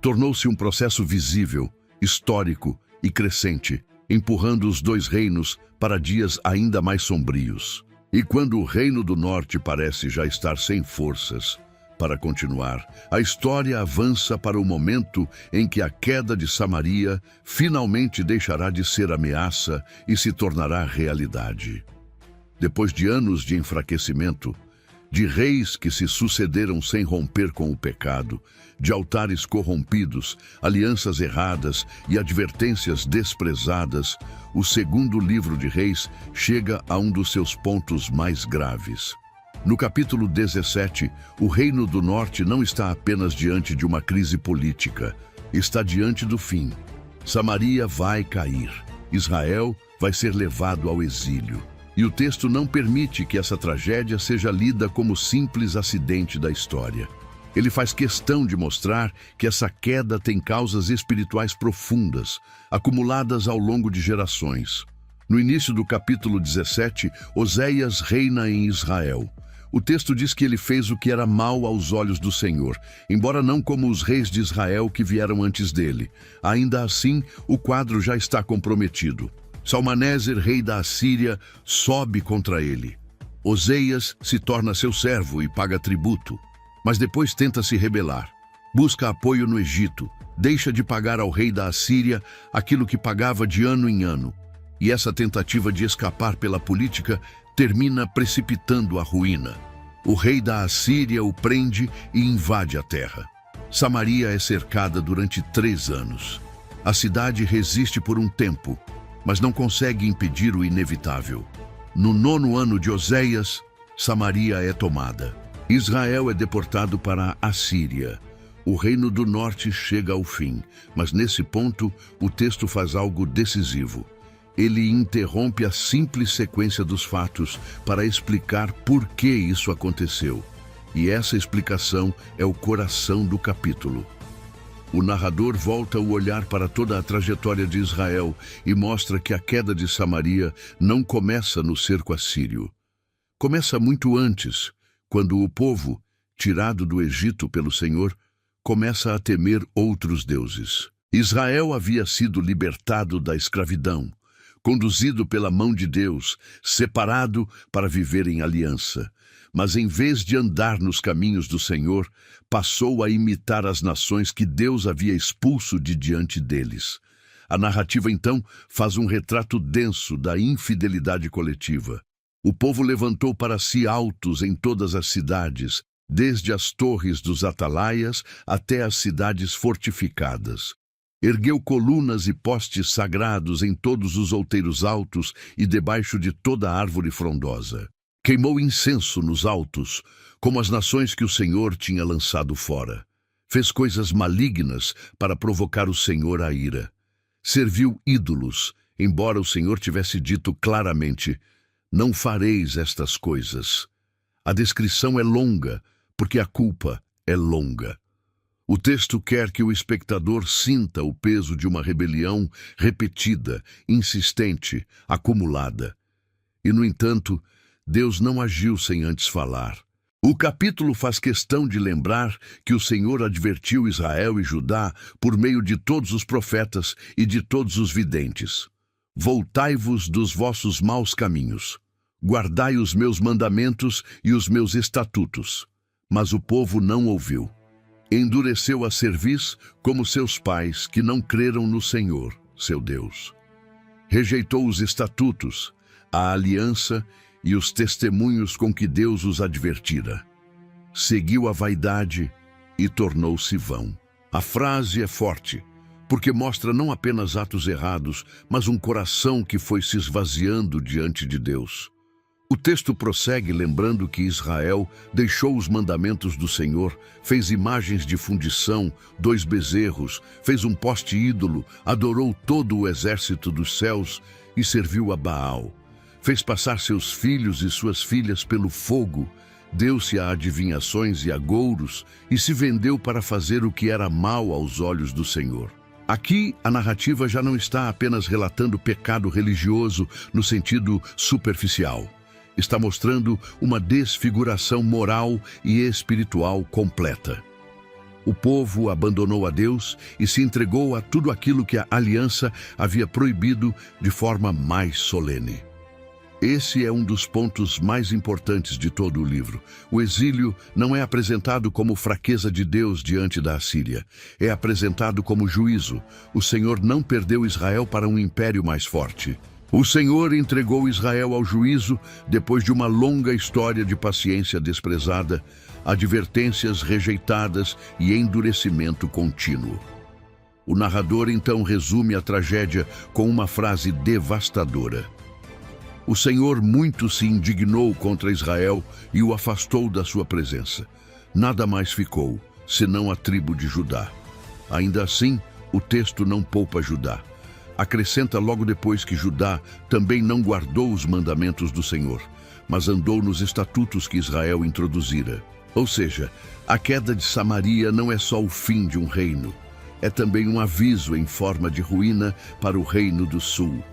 Tornou-se um processo visível, histórico e crescente, empurrando os dois reinos para dias ainda mais sombrios. E quando o reino do norte parece já estar sem forças para continuar, a história avança para o momento em que a queda de Samaria finalmente deixará de ser ameaça e se tornará realidade. Depois de anos de enfraquecimento, de reis que se sucederam sem romper com o pecado, de altares corrompidos, alianças erradas e advertências desprezadas, o segundo livro de Reis chega a um dos seus pontos mais graves. No capítulo 17, o Reino do Norte não está apenas diante de uma crise política, está diante do fim. Samaria vai cair, Israel vai ser levado ao exílio. E o texto não permite que essa tragédia seja lida como simples acidente da história. Ele faz questão de mostrar que essa queda tem causas espirituais profundas, acumuladas ao longo de gerações. No início do capítulo 17, Oséias reina em Israel. O texto diz que ele fez o que era mal aos olhos do Senhor, embora não como os reis de Israel que vieram antes dele. Ainda assim, o quadro já está comprometido. Salmaneser, rei da Assíria, sobe contra ele. Oseias se torna seu servo e paga tributo, mas depois tenta se rebelar. Busca apoio no Egito, deixa de pagar ao rei da Assíria aquilo que pagava de ano em ano. E essa tentativa de escapar pela política termina precipitando a ruína. O rei da Assíria o prende e invade a terra. Samaria é cercada durante 3 anos. A cidade resiste por um tempo, mas não consegue impedir o inevitável. No 9º ano de Oseias, Samaria é tomada. Israel é deportado para a Assíria. O reino do norte chega ao fim, mas nesse ponto o texto faz algo decisivo. Ele interrompe a simples sequência dos fatos para explicar por que isso aconteceu. E essa explicação é o coração do capítulo. O narrador volta o olhar para toda a trajetória de Israel e mostra que a queda de Samaria não começa no cerco assírio. Começa muito antes, quando o povo, tirado do Egito pelo Senhor, começa a temer outros deuses. Israel havia sido libertado da escravidão, conduzido pela mão de Deus, separado para viver em aliança. Mas em vez de andar nos caminhos do Senhor, passou a imitar as nações que Deus havia expulso de diante deles. A narrativa, então, faz um retrato denso da infidelidade coletiva. O povo levantou para si altos em todas as cidades, desde as torres dos atalaias até as cidades fortificadas. Ergueu colunas e postes sagrados em todos os outeiros altos e debaixo de toda árvore frondosa. Queimou incenso nos altos, como as nações que o Senhor tinha lançado fora. Fez coisas malignas para provocar o Senhor à ira. Serviu ídolos, embora o Senhor tivesse dito claramente: não fareis estas coisas. A descrição é longa, porque a culpa é longa. O texto quer que o espectador sinta o peso de uma rebelião repetida, insistente, acumulada. E, no entanto, Deus não agiu sem antes falar. O capítulo faz questão de lembrar que o Senhor advertiu Israel e Judá por meio de todos os profetas e de todos os videntes. Voltai-vos dos vossos maus caminhos. Guardai os meus mandamentos e os meus estatutos. Mas o povo não ouviu. Endureceu a cerviz como seus pais que não creram no Senhor, seu Deus. Rejeitou os estatutos, a aliança e os testemunhos com que Deus os advertira. Seguiu a vaidade e tornou-se vão. A frase é forte, porque mostra não apenas atos errados, mas um coração que foi se esvaziando diante de Deus. O texto prossegue lembrando que Israel deixou os mandamentos do Senhor, fez imagens de fundição, 2 bezerros, fez um poste ídolo, adorou todo o exército dos céus e serviu a Baal. Fez passar seus filhos e suas filhas pelo fogo, deu-se a adivinhações e agouros e se vendeu para fazer o que era mal aos olhos do Senhor. Aqui, a narrativa já não está apenas relatando pecado religioso no sentido superficial. Está mostrando uma desfiguração moral e espiritual completa. O povo abandonou a Deus e se entregou a tudo aquilo que a aliança havia proibido de forma mais solene. Esse é um dos pontos mais importantes de todo o livro. O exílio não é apresentado como fraqueza de Deus diante da Assíria. É apresentado como juízo. O Senhor não perdeu Israel para um império mais forte. O Senhor entregou Israel ao juízo depois de uma longa história de paciência desprezada, advertências rejeitadas e endurecimento contínuo. O narrador então resume a tragédia com uma frase devastadora. O Senhor muito se indignou contra Israel e o afastou da sua presença. Nada mais ficou, senão a tribo de Judá. Ainda assim, o texto não poupa Judá. Acrescenta logo depois que Judá também não guardou os mandamentos do Senhor, mas andou nos estatutos que Israel introduzira. Ou seja, a queda de Samaria não é só o fim de um reino, é também um aviso em forma de ruína para o reino do sul.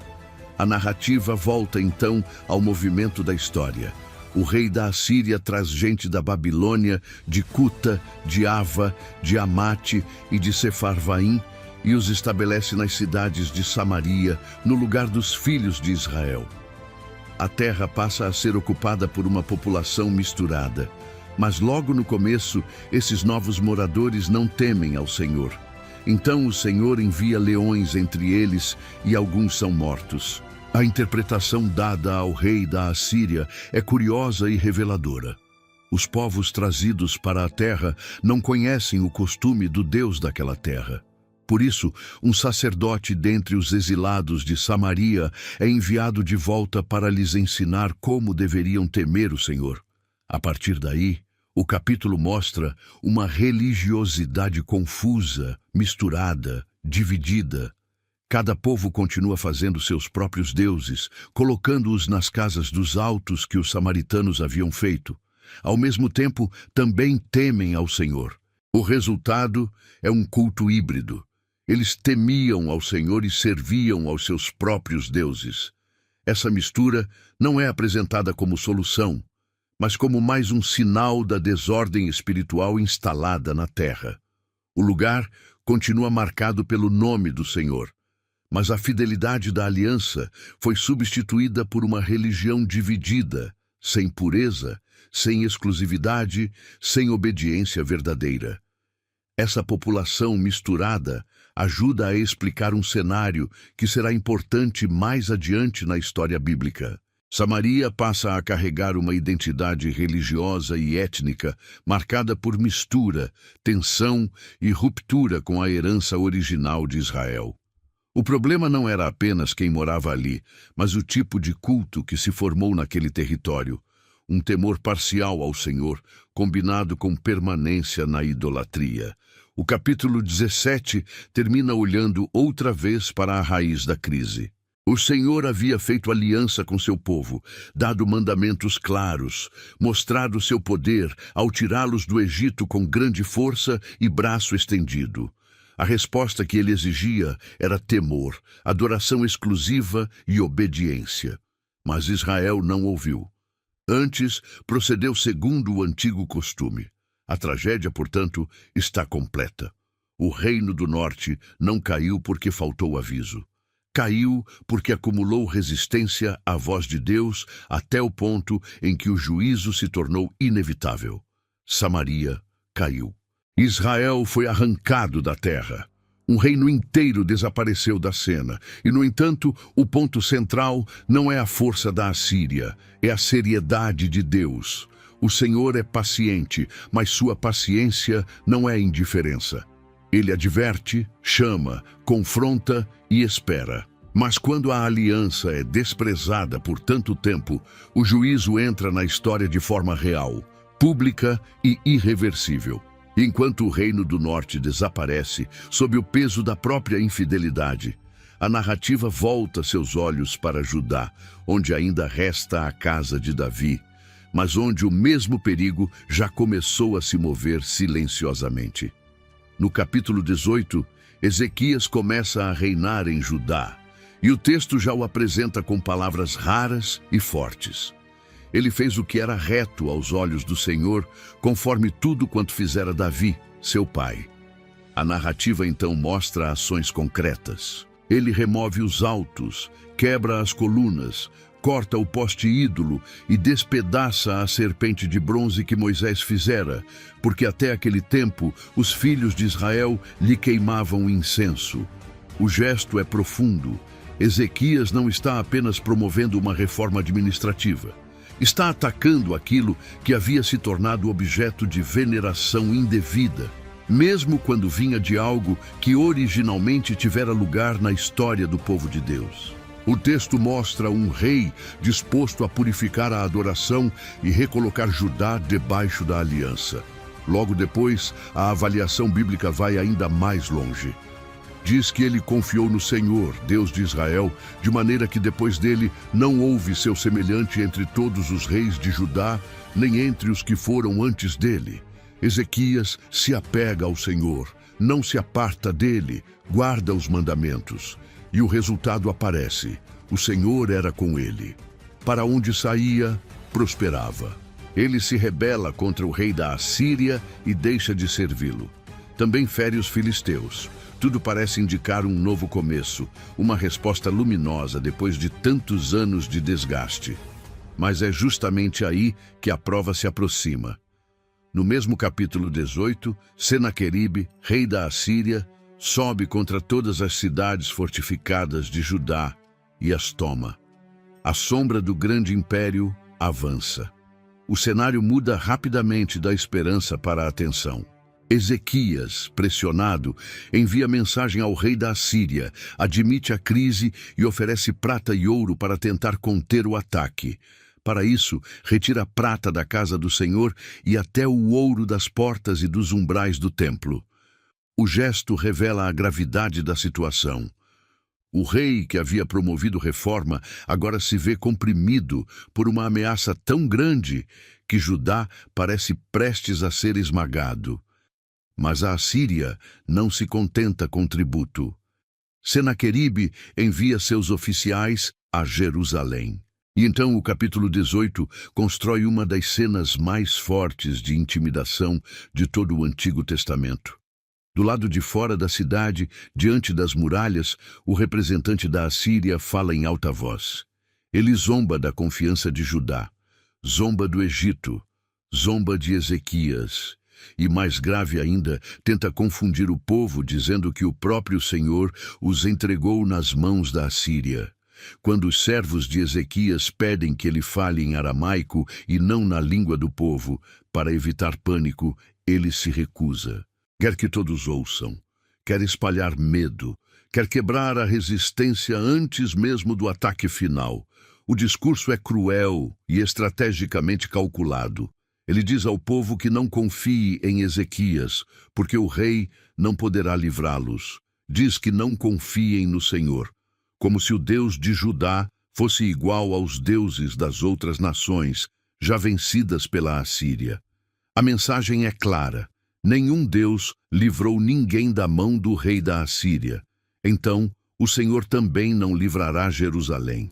A narrativa volta então ao movimento da história. O rei da Assíria traz gente da Babilônia, de Cuta, de Ava, de Amate e de Sefarvaim, e os estabelece nas cidades de Samaria, no lugar dos filhos de Israel. A terra passa a ser ocupada por uma população misturada, mas logo no começo, esses novos moradores não temem ao Senhor. Então o Senhor envia leões entre eles e alguns são mortos. A interpretação dada ao rei da Assíria é curiosa e reveladora. Os povos trazidos para a terra não conhecem o costume do Deus daquela terra. Por isso, um sacerdote dentre os exilados de Samaria é enviado de volta para lhes ensinar como deveriam temer o Senhor. A partir daí, o capítulo mostra uma religiosidade confusa, misturada, dividida. Cada povo continua fazendo seus próprios deuses, colocando-os nas casas dos altos que os samaritanos haviam feito. Ao mesmo tempo, também temem ao Senhor. O resultado é um culto híbrido. Eles temiam ao Senhor e serviam aos seus próprios deuses. Essa mistura não é apresentada como solução, mas como mais um sinal da desordem espiritual instalada na terra. O lugar continua marcado pelo nome do Senhor, mas a fidelidade da aliança foi substituída por uma religião dividida, sem pureza, sem exclusividade, sem obediência verdadeira. Essa população misturada ajuda a explicar um cenário que será importante mais adiante na história bíblica. Samaria passa a carregar uma identidade religiosa e étnica marcada por mistura, tensão e ruptura com a herança original de Israel. O problema não era apenas quem morava ali, mas o tipo de culto que se formou naquele território. Um temor parcial ao Senhor, combinado com permanência na idolatria. O capítulo 17 termina olhando outra vez para a raiz da crise. O Senhor havia feito aliança com seu povo, dado mandamentos claros, mostrado seu poder ao tirá-los do Egito com grande força e braço estendido. A resposta que ele exigia era temor, adoração exclusiva e obediência. Mas Israel não ouviu. Antes, procedeu segundo o antigo costume. A tragédia, portanto, está completa. O reino do norte não caiu porque faltou aviso. Caiu porque acumulou resistência à voz de Deus até o ponto em que o juízo se tornou inevitável. Samaria caiu. Israel foi arrancado da terra. Um reino inteiro desapareceu da cena. E, no entanto, o ponto central não é a força da Assíria, é a seriedade de Deus. O Senhor é paciente, mas sua paciência não é indiferença. Ele adverte, chama, confronta e espera. Mas quando a aliança é desprezada por tanto tempo, o juízo entra na história de forma real, pública e irreversível. Enquanto o reino do norte desaparece sob o peso da própria infidelidade, a narrativa volta seus olhos para Judá, onde ainda resta a casa de Davi, mas onde o mesmo perigo já começou a se mover silenciosamente. No capítulo 18, Ezequias começa a reinar em Judá, e o texto já o apresenta com palavras raras e fortes. Ele fez o que era reto aos olhos do Senhor, conforme tudo quanto fizera Davi, seu pai. A narrativa então mostra ações concretas. Ele remove os altos, quebra as colunas, corta o poste ídolo e despedaça a serpente de bronze que Moisés fizera, porque até aquele tempo os filhos de Israel lhe queimavam incenso. O gesto é profundo. Ezequias não está apenas promovendo uma reforma administrativa. Está atacando aquilo que havia se tornado objeto de veneração indevida, mesmo quando vinha de algo que originalmente tivera lugar na história do povo de Deus. O texto mostra um rei disposto a purificar a adoração e recolocar Judá debaixo da aliança. Logo depois, a avaliação bíblica vai ainda mais longe. Diz que ele confiou no Senhor, Deus de Israel, de maneira que depois dele não houve seu semelhante entre todos os reis de Judá, nem entre os que foram antes dele. Ezequias se apega ao Senhor, não se aparta dele, guarda os mandamentos. E o resultado aparece. O Senhor era com ele. Para onde saía, prosperava. Ele se rebela contra o rei da Assíria e deixa de servi-lo. Também fere os filisteus. Tudo parece indicar um novo começo, uma resposta luminosa depois de tantos anos de desgaste. Mas é justamente aí que a prova se aproxima. No mesmo capítulo 18, Senaqueribe, rei da Assíria, sobe contra todas as cidades fortificadas de Judá e as toma. A sombra do grande império avança. O cenário muda rapidamente da esperança para a tensão. Ezequias, pressionado, envia mensagem ao rei da Assíria, admite a crise e oferece prata e ouro para tentar conter o ataque. Para isso, retira a prata da casa do Senhor e até o ouro das portas e dos umbrais do templo. O gesto revela a gravidade da situação. O rei, que havia promovido reforma, agora se vê comprimido por uma ameaça tão grande que Judá parece prestes a ser esmagado. Mas a Assíria não se contenta com tributo. Senaqueribe envia seus oficiais a Jerusalém. E então o capítulo 18 constrói uma das cenas mais fortes de intimidação de todo o Antigo Testamento. Do lado de fora da cidade, diante das muralhas, o representante da Assíria fala em alta voz. Ele zomba da confiança de Judá, zomba do Egito, zomba de Ezequias. E mais grave ainda, tenta confundir o povo dizendo que o próprio Senhor os entregou nas mãos da Assíria. Quando os servos de Ezequias pedem que ele fale em aramaico e não na língua do povo, para evitar pânico, ele se recusa. Quer que todos ouçam, quer espalhar medo, quer quebrar a resistência antes mesmo do ataque final. O discurso é cruel e estrategicamente calculado. Ele diz ao povo que não confie em Ezequias, porque o rei não poderá livrá-los. Diz que não confiem no Senhor, como se o Deus de Judá fosse igual aos deuses das outras nações, já vencidas pela Assíria. A mensagem é clara. Nenhum Deus livrou ninguém da mão do rei da Assíria. Então, o Senhor também não livrará Jerusalém.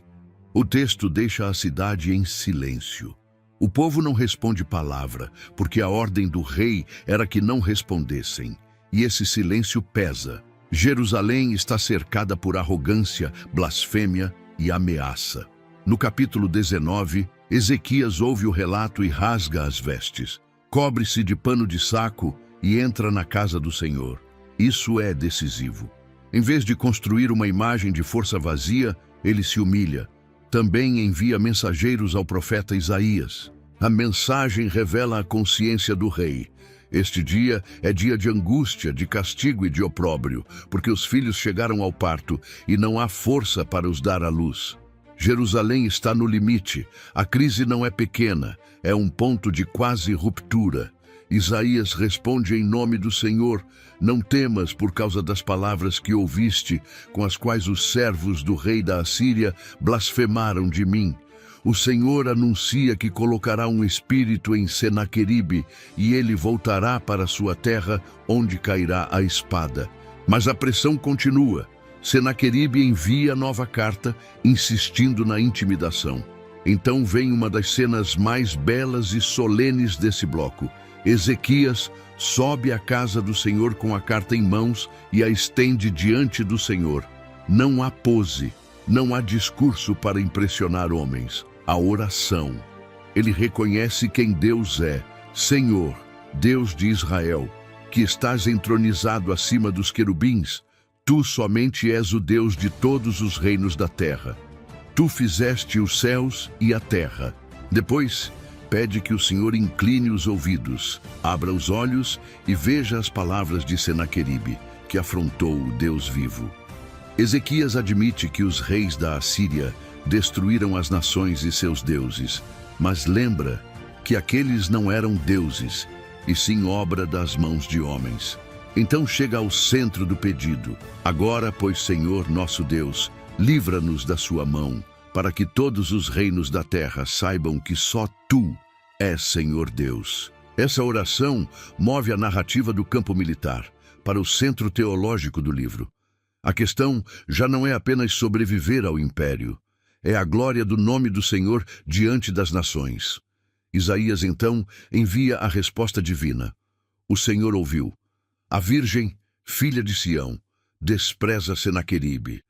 O texto deixa a cidade em silêncio. O povo não responde palavra, porque a ordem do rei era que não respondessem. E esse silêncio pesa. Jerusalém está cercada por arrogância, blasfêmia e ameaça. No capítulo 19, Ezequias ouve o relato e rasga as vestes. Cobre-se de pano de saco e entra na casa do Senhor. Isso é decisivo. Em vez de construir uma imagem de força vazia, ele se humilha. Também envia mensageiros ao profeta Isaías. A mensagem revela a consciência do rei. Este dia é dia de angústia, de castigo e de opróbrio, porque os filhos chegaram ao parto e não há força para os dar à luz. Jerusalém está no limite. A crise não é pequena, é um ponto de quase ruptura. Isaías responde em nome do Senhor: não temas por causa das palavras que ouviste, com as quais os servos do rei da Assíria blasfemaram de mim. O Senhor anuncia que colocará um espírito em Senaqueribe e ele voltará para sua terra, onde cairá a espada. Mas a pressão continua. Senaqueribe envia nova carta, insistindo na intimidação. Então vem uma das cenas mais belas e solenes desse bloco. Ezequias sobe à casa do Senhor com a carta em mãos e a estende diante do Senhor. Não há pose, não há discurso para impressionar homens. A oração. Ele reconhece quem Deus é, Senhor, Deus de Israel, que estás entronizado acima dos querubins. Tu somente és o Deus de todos os reinos da terra. Tu fizeste os céus e a terra. Depois, pede que o Senhor incline os ouvidos, abra os olhos e veja as palavras de Senaqueribe, que afrontou o Deus vivo. Ezequias admite que os reis da Assíria destruíram as nações e seus deuses, mas lembra que aqueles não eram deuses, e sim obra das mãos de homens. Então chega ao centro do pedido. Agora, pois, Senhor nosso Deus, livra-nos da sua mão, para que todos os reinos da terra saibam que só Tu és Senhor Deus. Essa oração move a narrativa do campo militar para o centro teológico do livro. A questão já não é apenas sobreviver ao império, É a glória do nome do Senhor diante das nações. Isaías, então, envia a resposta divina. O Senhor ouviu. A virgem, filha de Sião, despreza Senaqueribe.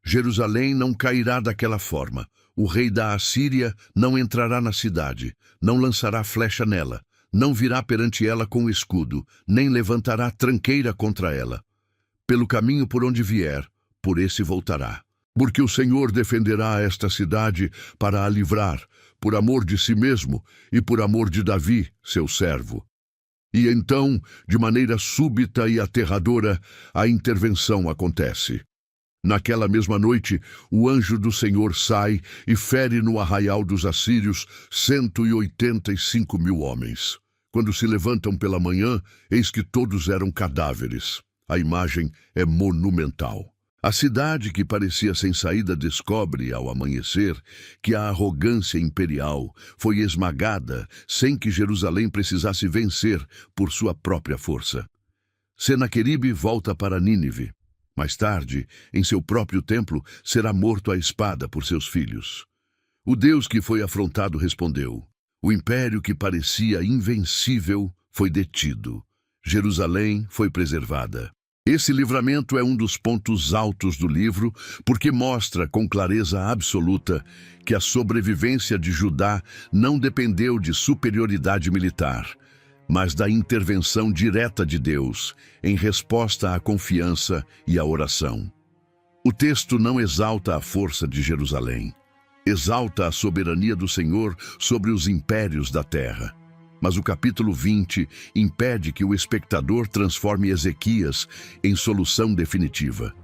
Jerusalém não cairá daquela forma. O rei da Assíria não entrará na cidade, não lançará flecha nela, não virá perante ela com escudo, nem levantará tranqueira contra ela. Pelo caminho por onde vier, por esse voltará. Porque o Senhor defenderá esta cidade para a livrar, por amor de si mesmo e por amor de Davi, seu servo. E então, de maneira súbita e aterradora, a intervenção acontece. Naquela mesma noite, o anjo do Senhor sai e fere no arraial dos assírios 185.000 homens. Quando se levantam pela manhã, eis que todos eram cadáveres. A imagem é monumental. A cidade que parecia sem saída descobre, ao amanhecer, que a arrogância imperial foi esmagada sem que Jerusalém precisasse vencer por sua própria força. Senaqueribe volta para Nínive. Mais tarde, em seu próprio templo, será morto à espada por seus filhos. O Deus que foi afrontado respondeu. O império que parecia invencível foi detido. Jerusalém foi preservada. Esse livramento é um dos pontos altos do livro, porque mostra com clareza absoluta que a sobrevivência de Judá não dependeu de superioridade militar, mas da intervenção direta de Deus, em resposta à confiança e à oração. O texto não exalta a força de Jerusalém, exalta a soberania do Senhor sobre os impérios da terra. Mas o capítulo 20 impede que o espectador transforme Ezequias em solução definitiva.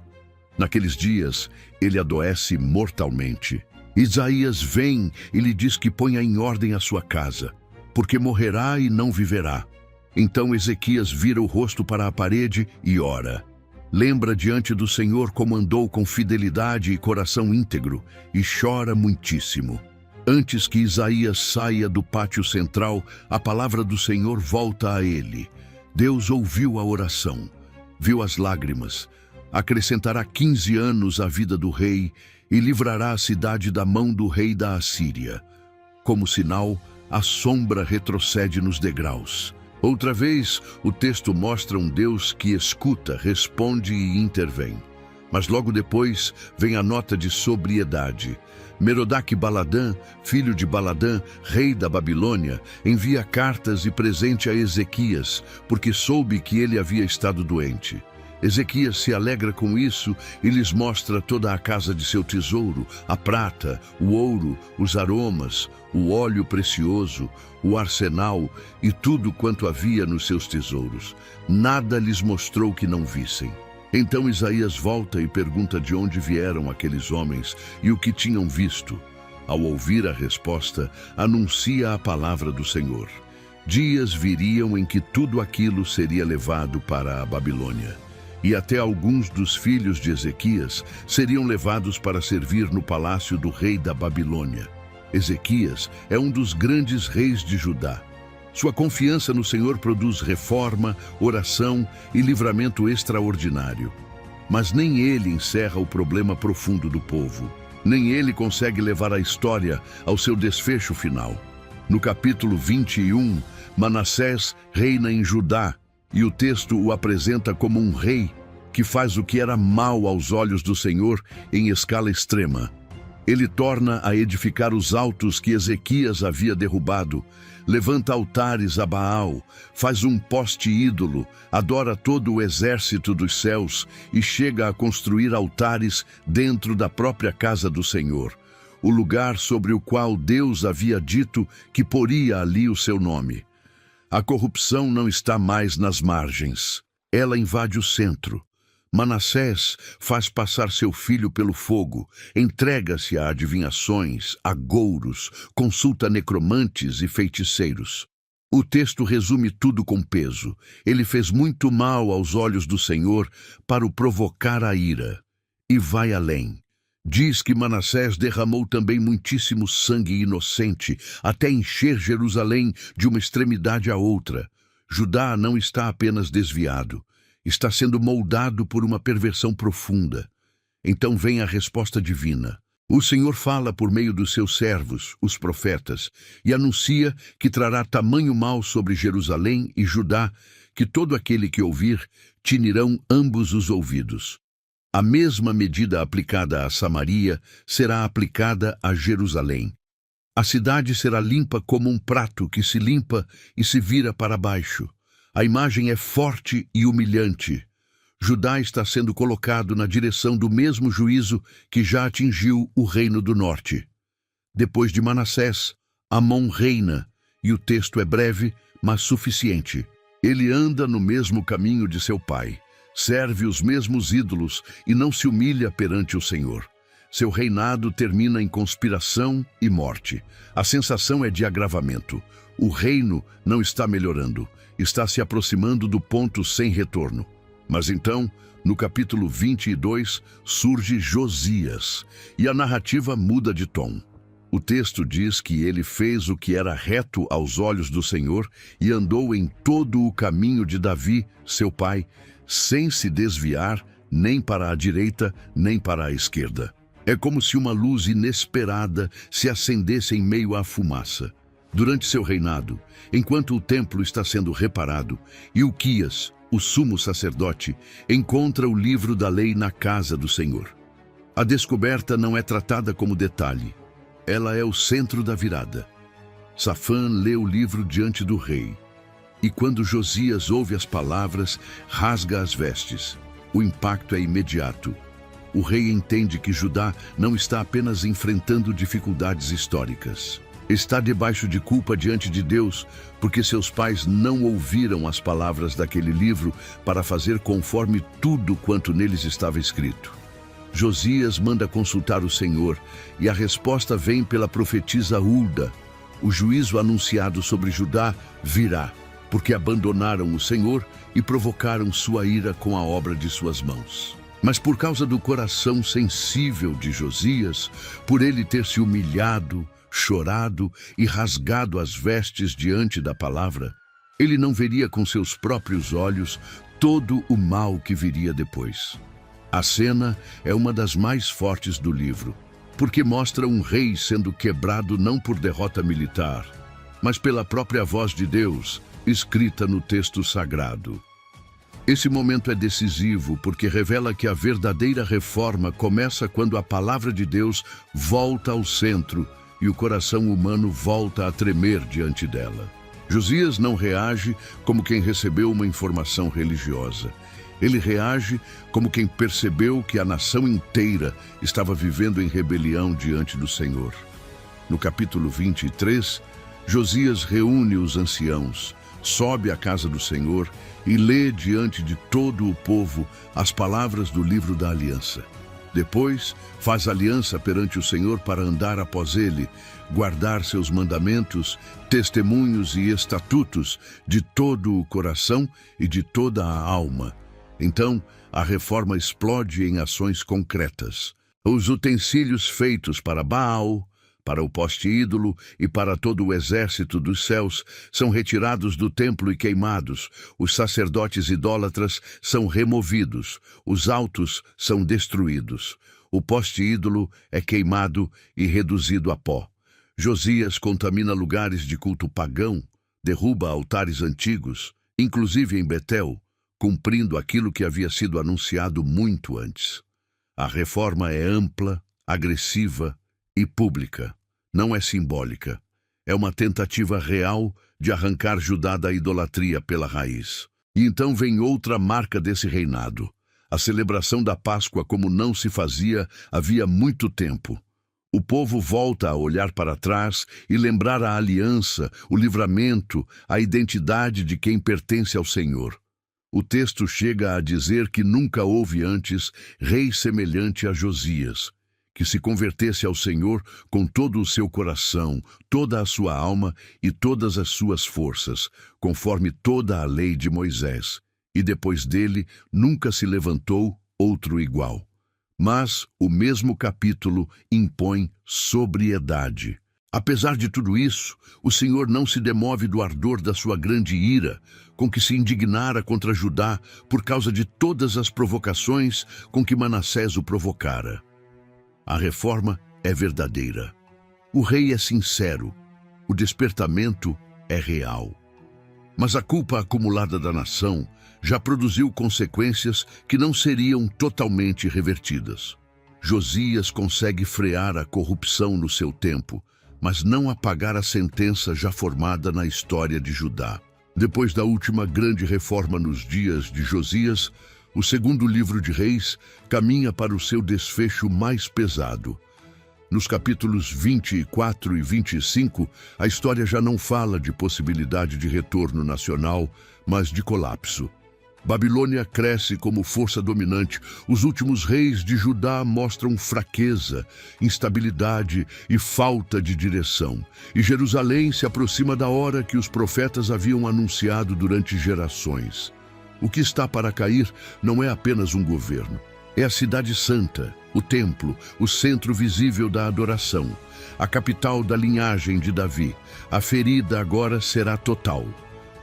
Naqueles dias, ele adoece mortalmente. Isaías vem e lhe diz que ponha em ordem a sua casa, porque morrerá e não viverá. Então Ezequias vira o rosto para a parede e ora. Lembra diante do Senhor como andou com fidelidade e coração íntegro, e chora muitíssimo. Antes que Isaías saia do pátio central, a palavra do Senhor volta a ele. Deus ouviu a oração, viu as lágrimas, acrescentará 15 anos à vida do rei e livrará a cidade da mão do rei da Assíria. Como sinal, a sombra retrocede nos degraus. Outra vez, o texto mostra um Deus que escuta, responde e intervém. Mas logo depois vem a nota de sobriedade. Merodach-Baladã, filho de Baladã, rei da Babilônia, envia cartas e presente a Ezequias, porque soube que ele havia estado doente. Ezequias se alegra com isso e lhes mostra toda a casa de seu tesouro, a prata, o ouro, os aromas, o óleo precioso, o arsenal e tudo quanto havia nos seus tesouros. Nada lhes mostrou que não vissem. Então Isaías volta e pergunta de onde vieram aqueles homens e o que tinham visto. Ao ouvir a resposta, anuncia a palavra do Senhor. Dias viriam em que tudo aquilo seria levado para a Babilônia. E até alguns dos filhos de Ezequias seriam levados para servir no palácio do rei da Babilônia. Ezequias é um dos grandes reis de Judá. Sua confiança no Senhor produz reforma, oração e livramento extraordinário. Mas nem ele encerra o problema profundo do povo. Nem ele consegue levar a história ao seu desfecho final. No capítulo 21, Manassés reina em Judá, e o texto o apresenta como um rei que faz o que era mal aos olhos do Senhor em escala extrema. Ele torna a edificar os altos que Ezequias havia derrubado, levanta altares a Baal, faz um poste ídolo, adora todo o exército dos céus e chega a construir altares dentro da própria casa do Senhor, o lugar sobre o qual Deus havia dito que poria ali o seu nome. A corrupção não está mais nas margens, ela invade o centro. Manassés faz passar seu filho pelo fogo, entrega-se a adivinhações, a gouros, consulta necromantes e feiticeiros. O texto resume tudo com peso. Ele fez muito mal aos olhos do Senhor para o provocar a ira. E vai além. Diz que Manassés derramou também muitíssimo sangue inocente, até encher Jerusalém de uma extremidade à outra. Judá não está apenas desviado. Está sendo moldado por uma perversão profunda. Então vem a resposta divina. O Senhor fala por meio dos seus servos, os profetas, e anuncia que trará tamanho mal sobre Jerusalém e Judá, que todo aquele que ouvir tinirão ambos os ouvidos. A mesma medida aplicada a Samaria será aplicada a Jerusalém. A cidade será limpa como um prato que se limpa e se vira para baixo. A imagem é forte e humilhante. Judá está sendo colocado na direção do mesmo juízo que já atingiu o reino do norte. Depois de Manassés, Amon reina, e o texto é breve, mas suficiente. Ele anda no mesmo caminho de seu pai, serve os mesmos ídolos e não se humilha perante o Senhor. Seu reinado termina em conspiração e morte. A sensação é de agravamento. O reino não está melhorando, está se aproximando do ponto sem retorno. Mas então, no capítulo 22, surge Josias, e a narrativa muda de tom. O texto diz que ele fez o que era reto aos olhos do Senhor e andou em todo o caminho de Davi, seu pai, sem se desviar nem para a direita nem para a esquerda. É como se uma luz inesperada se acendesse em meio à fumaça. Durante seu reinado, enquanto o templo está sendo reparado, Ilquias, o sumo sacerdote, encontra o livro da lei na casa do Senhor. A descoberta não é tratada como detalhe. Ela é o centro da virada. Safã lê o livro diante do rei. E quando Josias ouve as palavras, rasga as vestes. O impacto é imediato. O rei entende que Judá não está apenas enfrentando dificuldades históricas. Está debaixo de culpa diante de Deus, porque seus pais não ouviram as palavras daquele livro para fazer conforme tudo quanto neles estava escrito. Josias manda consultar o Senhor, e a resposta vem pela profetisa Hulda. O juízo anunciado sobre Judá virá, porque abandonaram o Senhor e provocaram sua ira com a obra de suas mãos. Mas por causa do coração sensível de Josias, por ele ter se humilhado, chorado e rasgado as vestes diante da palavra, ele não veria com seus próprios olhos todo o mal que viria depois. A cena é uma das mais fortes do livro, porque mostra um rei sendo quebrado não por derrota militar, mas pela própria voz de Deus, escrita no texto sagrado. Esse momento é decisivo porque revela que a verdadeira reforma começa quando a palavra de Deus volta ao centro e o coração humano volta a tremer diante dela. Josias não reage como quem recebeu uma informação religiosa. Ele reage como quem percebeu que a nação inteira estava vivendo em rebelião diante do Senhor. No capítulo 23, Josias reúne os anciãos, sobe à casa do Senhor e lê diante de todo o povo as palavras do livro da aliança. Depois, faz aliança perante o Senhor para andar após ele, guardar seus mandamentos, testemunhos e estatutos de todo o coração e de toda a alma. Então, a reforma explode em ações concretas. Os utensílios feitos para Baal, para o poste-ídolo e para todo o exército dos céus são retirados do templo e queimados. Os sacerdotes idólatras são removidos. Os altos são destruídos. O poste-ídolo é queimado e reduzido a pó. Josias contamina lugares de culto pagão, derruba altares antigos, inclusive em Betel, cumprindo aquilo que havia sido anunciado muito antes. A reforma é ampla, agressiva e pública. Não é simbólica. É uma tentativa real de arrancar Judá da idolatria pela raiz. E então vem outra marca desse reinado: a celebração da Páscoa como não se fazia havia muito tempo. O povo volta a olhar para trás e lembrar a aliança, o livramento, a identidade de quem pertence ao Senhor. O texto chega a dizer que nunca houve antes rei semelhante a Josias, que se convertesse ao Senhor com todo o seu coração, toda a sua alma e todas as suas forças, conforme toda a lei de Moisés. E depois dele nunca se levantou outro igual. Mas o mesmo capítulo impõe sobriedade. Apesar de tudo isso, o Senhor não se demove do ardor da sua grande ira, com que se indignara contra Judá por causa de todas as provocações com que Manassés o provocara. A reforma é verdadeira. O rei é sincero, o despertamento é real. Mas a culpa acumulada da nação já produziu consequências que não seriam totalmente revertidas. Josias consegue frear a corrupção no seu tempo, mas não apagar a sentença já formada na história de Judá. Depois da última grande reforma nos dias de Josias, o segundo livro de Reis caminha para o seu desfecho mais pesado. Nos capítulos 24 e 25, a história já não fala de possibilidade de retorno nacional, mas de colapso. Babilônia cresce como força dominante. Os últimos reis de Judá mostram fraqueza, instabilidade e falta de direção. E Jerusalém se aproxima da hora que os profetas haviam anunciado durante gerações. O que está para cair não é apenas um governo. É a cidade santa, o templo, o centro visível da adoração, a capital da linhagem de Davi. A ferida agora será total.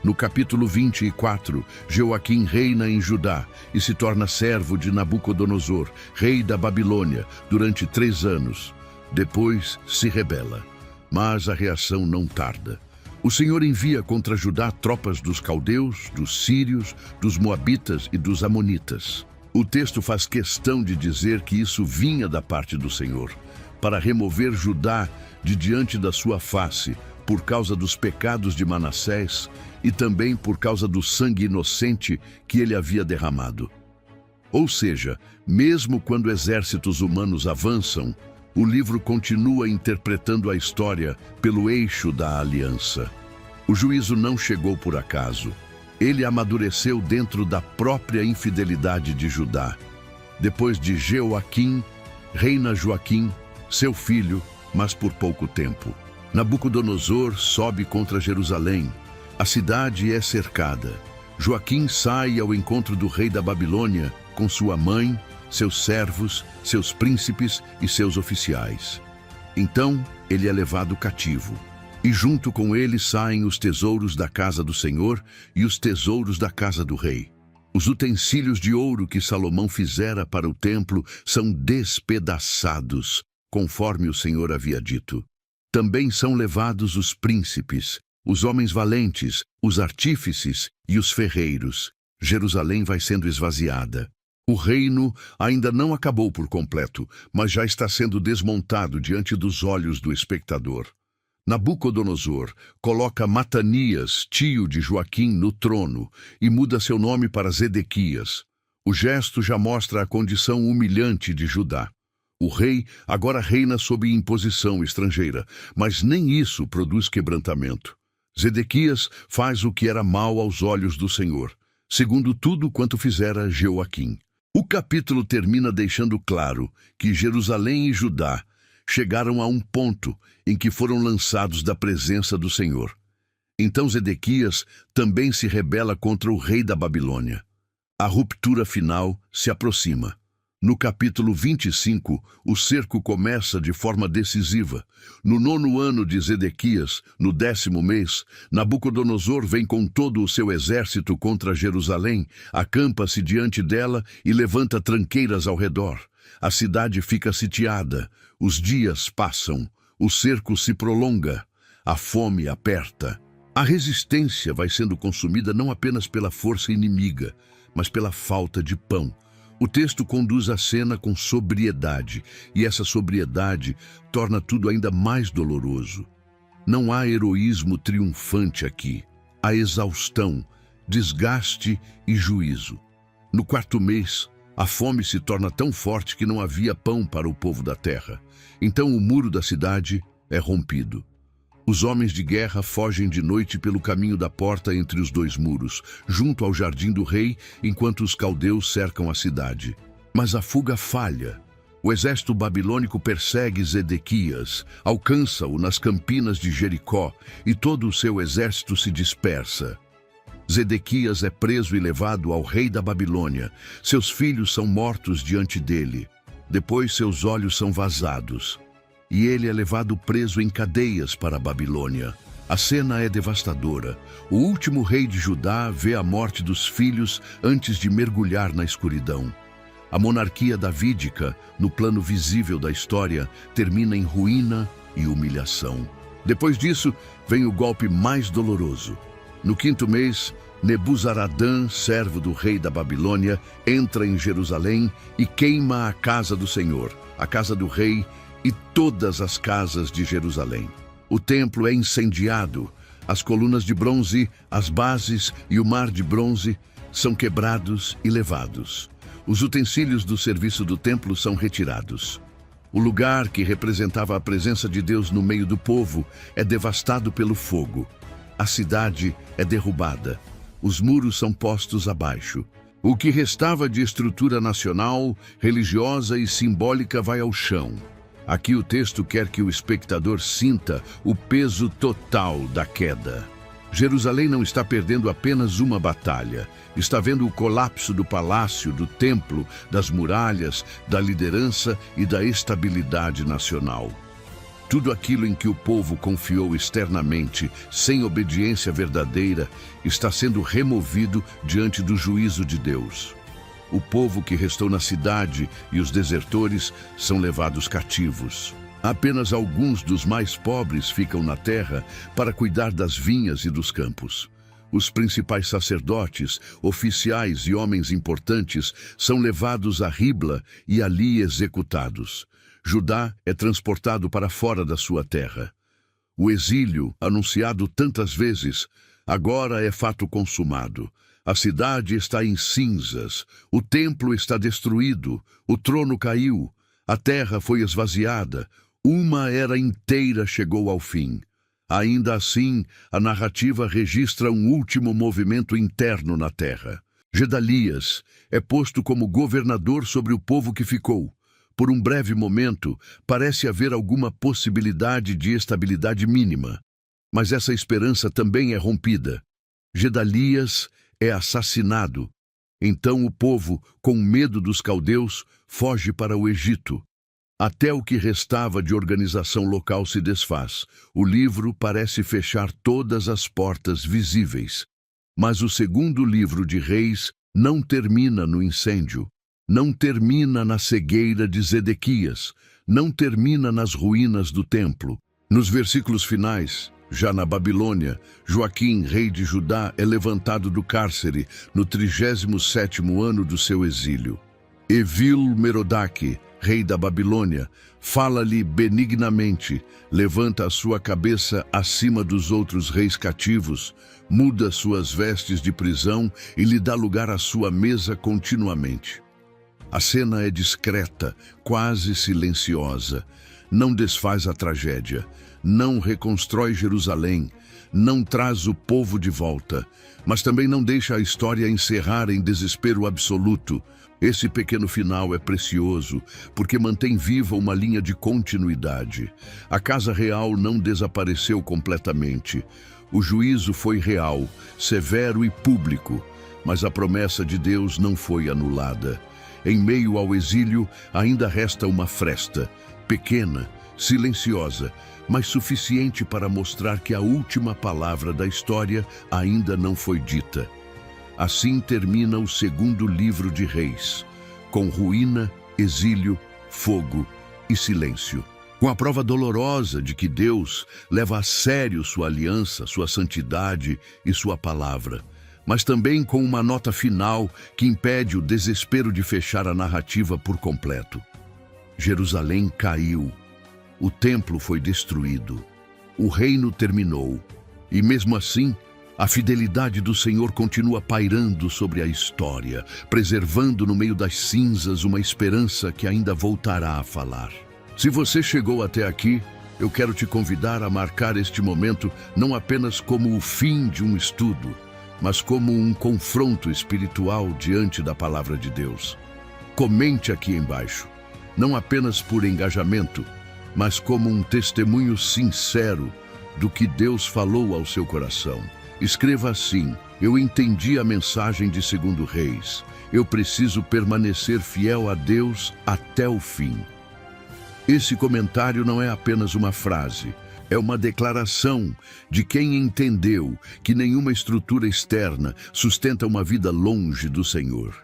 No capítulo 24, Jeoaquim reina em Judá e se torna servo de Nabucodonosor, rei da Babilônia, durante 3 anos. Depois se rebela, mas a reação não tarda. O Senhor envia contra Judá tropas dos caldeus, dos sírios, dos moabitas e dos amonitas. O texto faz questão de dizer que isso vinha da parte do Senhor, para remover Judá de diante da sua face, por causa dos pecados de Manassés e também por causa do sangue inocente que ele havia derramado. Ou seja, mesmo quando exércitos humanos avançam, o livro continua interpretando a história pelo eixo da aliança. O juízo não chegou por acaso. Ele amadureceu dentro da própria infidelidade de Judá. Depois de Jeoaquim, reina Joaquim, seu filho, mas por pouco tempo. Nabucodonosor sobe contra Jerusalém. A cidade é cercada. Joaquim sai ao encontro do rei da Babilônia com sua mãe, seus servos, seus príncipes e seus oficiais. Então ele é levado cativo. E junto com ele saem os tesouros da casa do Senhor e os tesouros da casa do rei. Os utensílios de ouro que Salomão fizera para o templo são despedaçados, conforme o Senhor havia dito. Também são levados os príncipes, os homens valentes, os artífices e os ferreiros. Jerusalém vai sendo esvaziada. O reino ainda não acabou por completo, mas já está sendo desmontado diante dos olhos do espectador. Nabucodonosor coloca Matanias, tio de Joaquim, no trono e muda seu nome para Zedequias. O gesto já mostra a condição humilhante de Judá. O rei agora reina sob imposição estrangeira, mas nem isso produz quebrantamento. Zedequias faz o que era mal aos olhos do Senhor, segundo tudo quanto fizera Jeoaquim. O capítulo termina deixando claro que Jerusalém e Judá chegaram a um ponto em que foram lançados da presença do Senhor. Então Zedequias também se rebela contra o rei da Babilônia. A ruptura final se aproxima. No capítulo 25, o cerco começa de forma decisiva. No 9º ano de Zedequias, no 10º mês, Nabucodonosor vem com todo o seu exército contra Jerusalém, acampa-se diante dela e levanta tranqueiras ao redor. A cidade fica sitiada, os dias passam, o cerco se prolonga, a fome aperta. A resistência vai sendo consumida não apenas pela força inimiga, mas pela falta de pão. O texto conduz a cena com sobriedade, e essa sobriedade torna tudo ainda mais doloroso. Não há heroísmo triunfante aqui. Há exaustão, desgaste e juízo. No 4º mês, a fome se torna tão forte que não havia pão para o povo da terra. Então o muro da cidade é rompido. Os homens de guerra fogem de noite pelo caminho da porta entre os 2 muros, junto ao jardim do rei, enquanto os caldeus cercam a cidade. Mas a fuga falha. O exército babilônico persegue Zedequias, alcança-o nas campinas de Jericó, e todo o seu exército se dispersa. Zedequias é preso e levado ao rei da Babilônia. Seus filhos são mortos diante dele. Depois seus olhos são vazados. E ele é levado preso em cadeias para a Babilônia. A cena é devastadora. O último rei de Judá vê a morte dos filhos antes de mergulhar na escuridão. A monarquia davídica, no plano visível da história, termina em ruína e humilhação. Depois disso, vem o golpe mais doloroso. No 5º mês, Nebuzaradã, servo do rei da Babilônia, entra em Jerusalém e queima a casa do Senhor, a casa do rei e todas as casas de Jerusalém. O templo é incendiado, as colunas de bronze, as bases e o mar de bronze são quebrados e levados. Os utensílios do serviço do templo são retirados. O lugar que representava a presença de Deus no meio do povo é devastado pelo fogo. A cidade é derrubada. Os muros são postos abaixo. O que restava de estrutura nacional, religiosa e simbólica vai ao chão. Aqui o texto quer que o espectador sinta o peso total da queda. Jerusalém não está perdendo apenas uma batalha. Está vendo o colapso do palácio, do templo, das muralhas, da liderança e da estabilidade nacional. Tudo aquilo em que o povo confiou externamente, sem obediência verdadeira, está sendo removido diante do juízo de Deus. O povo que restou na cidade e os desertores são levados cativos. Apenas alguns dos mais pobres ficam na terra para cuidar das vinhas e dos campos. Os principais sacerdotes, oficiais e homens importantes são levados a Ribla e ali executados. Judá é transportado para fora da sua terra. O exílio, anunciado tantas vezes, agora é fato consumado. A cidade está em cinzas, o templo está destruído, o trono caiu, a terra foi esvaziada, uma era inteira chegou ao fim. Ainda assim, a narrativa registra um último movimento interno na terra. Gedalias é posto como governador sobre o povo que ficou. Por um breve momento, parece haver alguma possibilidade de estabilidade mínima. Mas essa esperança também é rompida. Gedalias é assassinado. Então o povo, com medo dos caldeus, foge para o Egito. Até o que restava de organização local se desfaz. O livro parece fechar todas as portas visíveis. Mas o 2º livro de Reis não termina no incêndio. Não termina na cegueira de Zedequias, não termina nas ruínas do templo. Nos versículos finais, já na Babilônia, Joaquim, rei de Judá, é levantado do cárcere no 37º ano do seu exílio. Evil-Merodach, rei da Babilônia, fala-lhe benignamente, levanta a sua cabeça acima dos outros reis cativos, muda suas vestes de prisão e lhe dá lugar à sua mesa continuamente. A cena é discreta, quase silenciosa. Não desfaz a tragédia, não reconstrói Jerusalém, não traz o povo de volta, mas também não deixa a história encerrar em desespero absoluto. Esse pequeno final é precioso, porque mantém viva uma linha de continuidade. A casa real não desapareceu completamente. O juízo foi real, severo e público, mas a promessa de Deus não foi anulada. Em meio ao exílio, ainda resta uma fresta, pequena, silenciosa, mas suficiente para mostrar que a última palavra da história ainda não foi dita. Assim termina o 2º livro de Reis, com ruína, exílio, fogo e silêncio. Com a prova dolorosa de que Deus leva a sério sua aliança, sua santidade e sua palavra, mas também com uma nota final que impede o desespero de fechar a narrativa por completo. Jerusalém caiu, o templo foi destruído, o reino terminou, e mesmo assim, a fidelidade do Senhor continua pairando sobre a história, preservando no meio das cinzas uma esperança que ainda voltará a falar. Se você chegou até aqui, eu quero te convidar a marcar este momento não apenas como o fim de um estudo, mas como um confronto espiritual diante da palavra de Deus. Comente aqui embaixo, não apenas por engajamento, mas como um testemunho sincero do que Deus falou ao seu coração. Escreva assim: eu entendi a mensagem de 2º Reis. Eu preciso permanecer fiel a Deus até o fim. Esse comentário não é apenas uma frase, é uma declaração de quem entendeu que nenhuma estrutura externa sustenta uma vida longe do Senhor.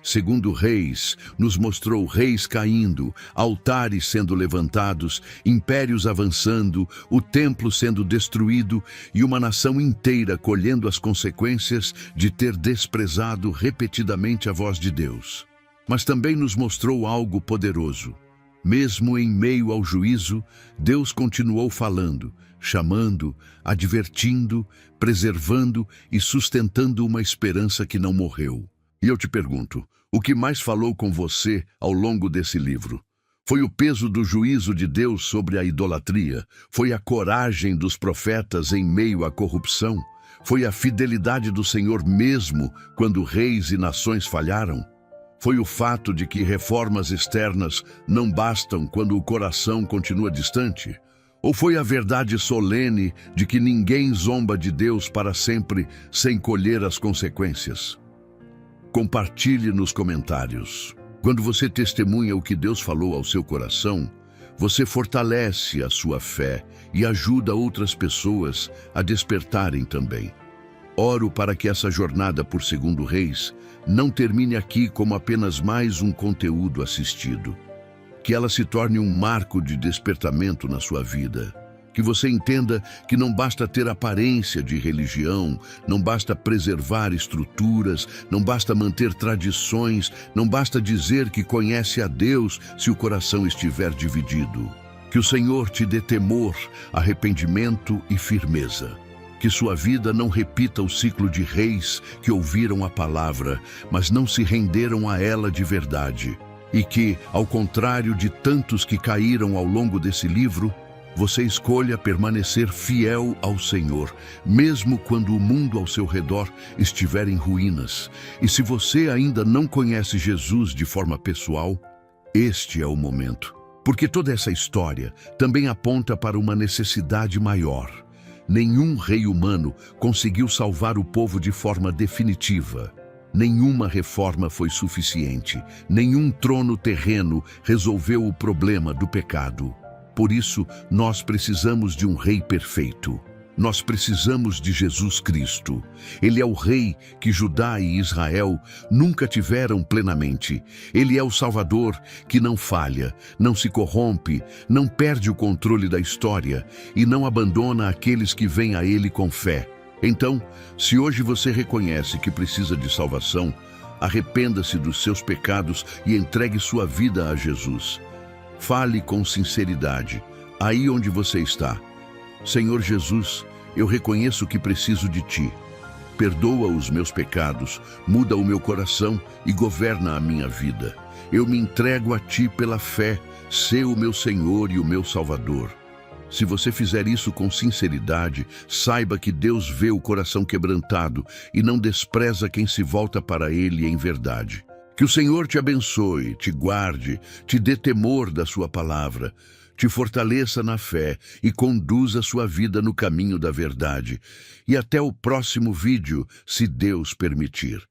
Segundo Reis, nos mostrou reis caindo, altares sendo levantados, impérios avançando, o templo sendo destruído e uma nação inteira colhendo as consequências de ter desprezado repetidamente a voz de Deus. Mas também nos mostrou algo poderoso. Mesmo em meio ao juízo, Deus continuou falando, chamando, advertindo, preservando e sustentando uma esperança que não morreu. E eu te pergunto, o que mais falou com você ao longo desse livro? Foi o peso do juízo de Deus sobre a idolatria? Foi a coragem dos profetas em meio à corrupção? Foi a fidelidade do Senhor mesmo quando reis e nações falharam? Foi o fato de que reformas externas não bastam quando o coração continua distante? Ou foi a verdade solene de que ninguém zomba de Deus para sempre sem colher as consequências? Compartilhe nos comentários. Quando você testemunha o que Deus falou ao seu coração, você fortalece a sua fé e ajuda outras pessoas a despertarem também. Oro para que essa jornada por Segundo Reis não termine aqui como apenas mais um conteúdo assistido. Que ela se torne um marco de despertamento na sua vida. Que você entenda que não basta ter aparência de religião, não basta preservar estruturas, não basta manter tradições, não basta dizer que conhece a Deus se o coração estiver dividido. Que o Senhor te dê temor, arrependimento e firmeza. Que sua vida não repita o ciclo de reis que ouviram a palavra, mas não se renderam a ela de verdade. E que, ao contrário de tantos que caíram ao longo desse livro, você escolha permanecer fiel ao Senhor, mesmo quando o mundo ao seu redor estiver em ruínas. E se você ainda não conhece Jesus de forma pessoal, este é o momento. Porque toda essa história também aponta para uma necessidade maior. Nenhum rei humano conseguiu salvar o povo de forma definitiva. Nenhuma reforma foi suficiente. Nenhum trono terreno resolveu o problema do pecado. Por isso, nós precisamos de um rei perfeito. Nós precisamos de Jesus Cristo. Ele é o rei que Judá e Israel nunca tiveram plenamente. Ele é o Salvador que não falha, não se corrompe, não perde o controle da história e não abandona aqueles que vêm a Ele com fé. Então, se hoje você reconhece que precisa de salvação, arrependa-se dos seus pecados e entregue sua vida a Jesus. Fale com sinceridade, aí onde você está. Senhor Jesus, eu reconheço que preciso de Ti. Perdoa os meus pecados, muda o meu coração e governa a minha vida. Eu me entrego a Ti pela fé, sê o meu Senhor e o meu Salvador. Se você fizer isso com sinceridade, saiba que Deus vê o coração quebrantado e não despreza quem se volta para Ele em verdade. Que o Senhor te abençoe, te guarde, te dê temor da sua palavra, te fortaleça na fé e conduza sua vida no caminho da verdade. E até o próximo vídeo, se Deus permitir.